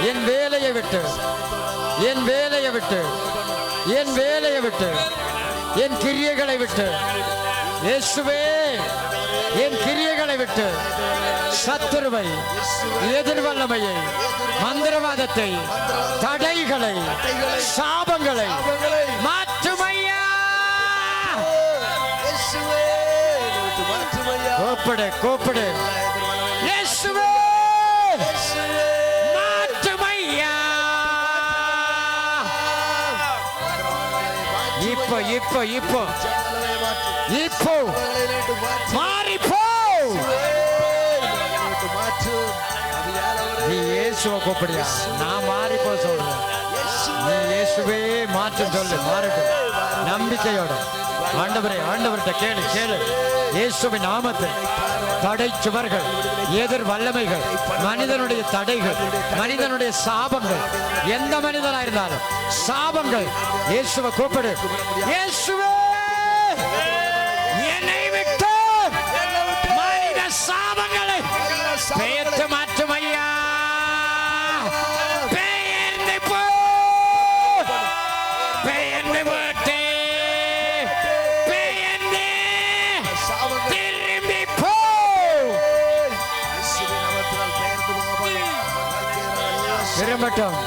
என் வேலையை விட்டு, என் வேலையை விட்டு, என் வேலையை விட்டு, என் கிரியைகளை விட்டு, இயேசுவே, என் கிரியைகளை விட்டு சத்துருவை, எதிர்வல்லமையை, மந்திரவாதத்தை, தடைகளை, சாபங்களை மாற்றுமையா. கூப்பிடு, கூப்பிடு, இயேசுவே மாற்றுமையா. இப்போ இப்போ இப்போ இப்போ மாறிப்போ. நீ இயேசுவை கூப்பிடியா? நான் மாறிப்போ சொல்றேன். நீ இயேசுவே மாற்றம் சொல்லு, மாறட்டும் நம்பிக்கையோட. ஆண்டவரே, ஆண்டவர்கிட்ட கேளு, கேளு. இயேசுவின் நாமத்தில் தடை சுவர்கள், எதிர் வல்லமைகள், மனிதனுடைய தடைகள், மனிதனுடைய சாபங்கள், எந்த மனிதனா இருந்தாலும் சாபங்கள், இயேசுவை கூப்பிடு. இயேசுவே, என்னை விட்டு மனித சாபங்களை பெயர்த்து மாற்றும் ஐயா. பெயர்ந்து போ, பெயர்ந்து போட்டு, பெயர்ந்து திரும்பி போ. திரும்பட்டும்.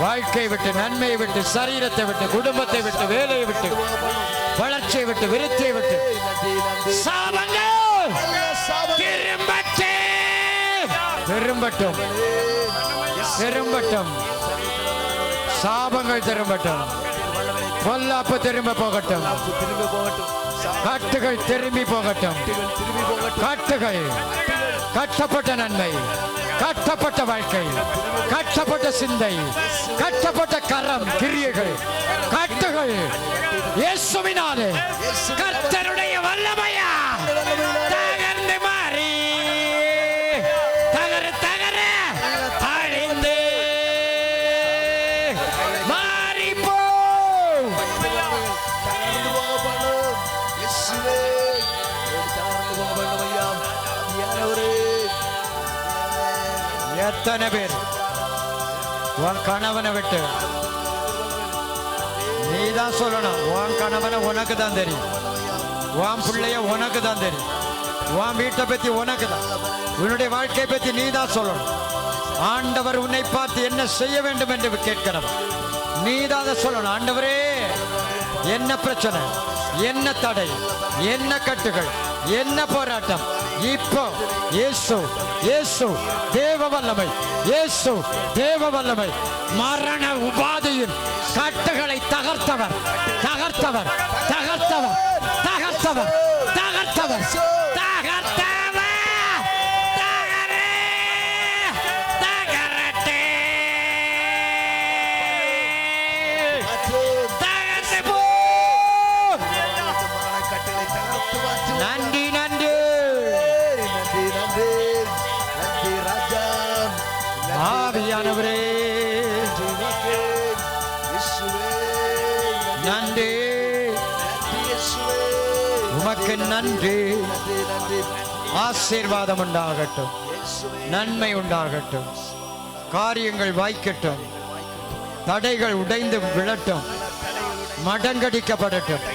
வாழ்க்கையை விட்டு, நன்மையை விட்டு, சரீரத்தை விட்டு, குடும்பத்தை விட்டு, வேலையை விட்டு, வளர்ச்சியை விட்டு, விருத்தியை விட்டு சாபங்கள் திரும்பட்டும், திரும்பட்டும், சாபங்கள் திரும்பட்டும், பொல்லாப்பு திரும்ப போகட்டும், கட்டுகள் திரும்பி போகட்டும். கட்டுகள், கட்டப்பட்ட நன்மை, கட்டப்பட்ட வாழ்க்கை, கட்டப்பட்ட சிந்தை, கட்டப்பட்ட கரம், கிரியைகள், கட்டுகள் இயேசுவினாலே கர்த்தருடைய வல்லமையா தகர்ந்து மாறி, தகர தகர அழிந்து மாறி போ. எத்தனை பேர் உன் கணவனை விட்டு, நீதான் சொல்லணும், உன் கணவனை உனக்கு தான் தெரியும், உன் பிள்ளைய உனக்கு தான் தெரியும், உன் வீட்டை பத்தி உனக்கு தான், உன்னுடைய வாழ்க்கையை பத்தி நீ தான் சொல்லணும். ஆண்டவர் உன்னை பார்த்து என்ன செய்ய வேண்டும் என்று கேட்கிறவர், நீ தான் சொல்லணும். ஆண்டவரே, என்ன பிரச்சனை, என்ன தடை, என்ன கட்டுகள், என்ன போராட்டம், இப்போ இயேசு, இயேசு தேவ வல்லமை, இயேசு தேவ வல்லமை, மரண உபாதையின் கட்டுகளை தகர்த்தவர், தகர்த்தவர், தகர்த்தவர், தகர்த்தவர், தகர்த்தவர், தகர்த்தவர், தகரே, தகரட்டே, தகர்த்து போ. நன்றி, நன்றி, ஆவியானவரே நன்றி, உமக்கு நன்றி. ஆசீர்வாதம் உண்டாகட்டும், நன்மை உண்டாகட்டும், காரியங்கள் வாய்க்கட்டும், தடைகள் உடைந்து விழட்டும், மடங்கடிக்கப்படட்டும்,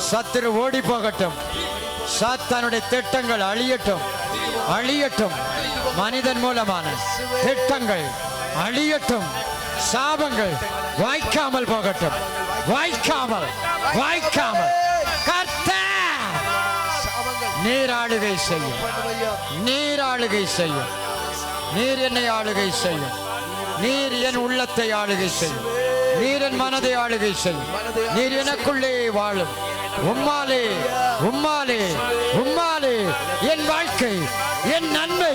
சத்துரு ஓடி போகட்டும், சாத்தானுடைய திட்டங்கள் அழியட்டும், அழியட்டும். மனிதன் மூலமான திட்டங்கள் அழியட்டும், சாபங்கள் வாய்க்காமல் போகட்டும், வாய்க்காமல் வாய்க்காமல். கர்த்தர் நீர் ஆளுகை செய்யும், நீர் ஆளுகை செய்யும், நீர் என்னை ஆளுகை செய்யும், நீர் என் உள்ளத்தை ஆளுகை செய்யும், நீர் என் மனதை ஆளுகை செய்யும், நீர் எனக்குள்ளே வாழும். உம்மாலே உம்மாலே உம்மாலே என் வாழ்க்கை, என் நன்மை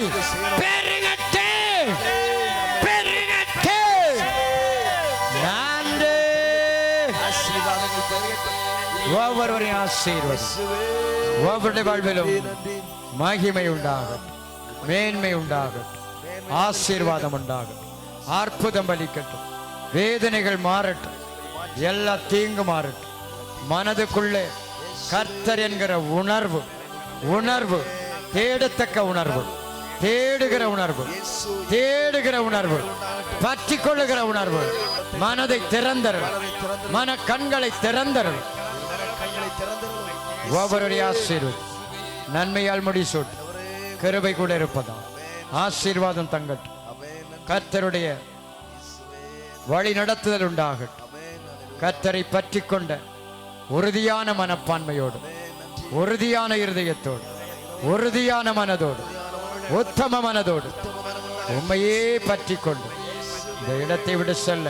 பெருகட்டே பெருகட்டே. நன்றி. ஒவ்வொருவரையும் ஆசீர்வதி, ஒவ்வொருடைய வாழ்விலும் மகிமை உண்டாகட்டும், மேன்மை உண்டாகட்டும், ஆசீர்வாதம் உண்டாகட்டும், அற்புதம் பலிக்கட்டும், வேதனைகள் மாறட்டும், எல்லா தீங்கு மாறட்டும். மனதுக்குள்ளே கர்த்தர் என்கிற உணர்வு, உணர்வு தேடத்தக்க உணர்வு, தேடுகிற உணர்வு, தேடுகிற உணர்வு, பற்றி கொள்ளுகிற உணர்வு, மனதை திறந்தருள், மன கண்களை திறந்தருள். ஒவ்வொருடைய ஆசீர்வாதம் நன்மையால் முடிசூட்டு, கிருபை கூட இருப்பதா ஆசீர்வாதம் தங்கட்டும். கர்த்தருடைய வழி நடத்துதல் உண்டாகட்டும். கர்த்தரை பற்றி கொண்ட உறுதியான மனப்பான்மையோடு, உறுதியான இருதயத்தோடு, உறுதியான மனதோடு, உத்தம மனதோடு உண்மையே பற்றி கொண்டு இந்த இடத்தை விட செல்ல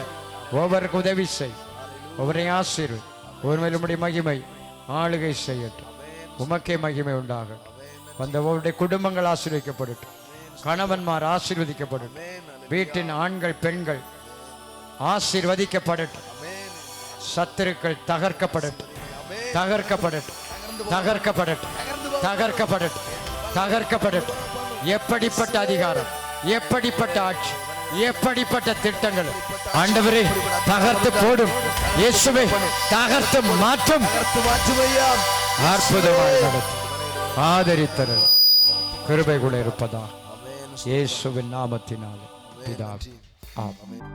ஒவ்வொருக்கு உதவி செய், ஒவ்வொரு ஆசீர்வாதம், ஒருவருடைய மகிமை ஆளுகை செய்யட்டும். உமக்கே மகிமை உண்டாகட்டும். வந்த ஒவ்வொருடைய குடும்பங்கள் ஆசீர்வதிக்கப்படட்டும், கணவன்மார் ஆசீர்வதிக்கப்படட்டும், வீட்டின் ஆண்கள் பெண்கள் ஆசீர்வதிக்கப்படட்டும், சத்துருக்கள் தகர்க்கப்படட்டும், தகர்க்கப்படட்டும், தகர்க்கப்படட்டும், தகர்க்கப்படட்டும், தகர்க்கப்படட்டும். எப்படிப்பட்ட அதிகாரம், எப்படிப்பட்ட ஆட்சி, எப்படிப்பட்ட திட்டங்கள் ஆண்டவரே தகர்த்து போடும், இயேசுவே தகர்த்து மாற்றும், அற்புதமாக நடத்தும், ஆதரித்தரு கிருபை கூட இருப்பதா இயேசுவின் நாமத்தினாலே பிதாவே ஆமென்.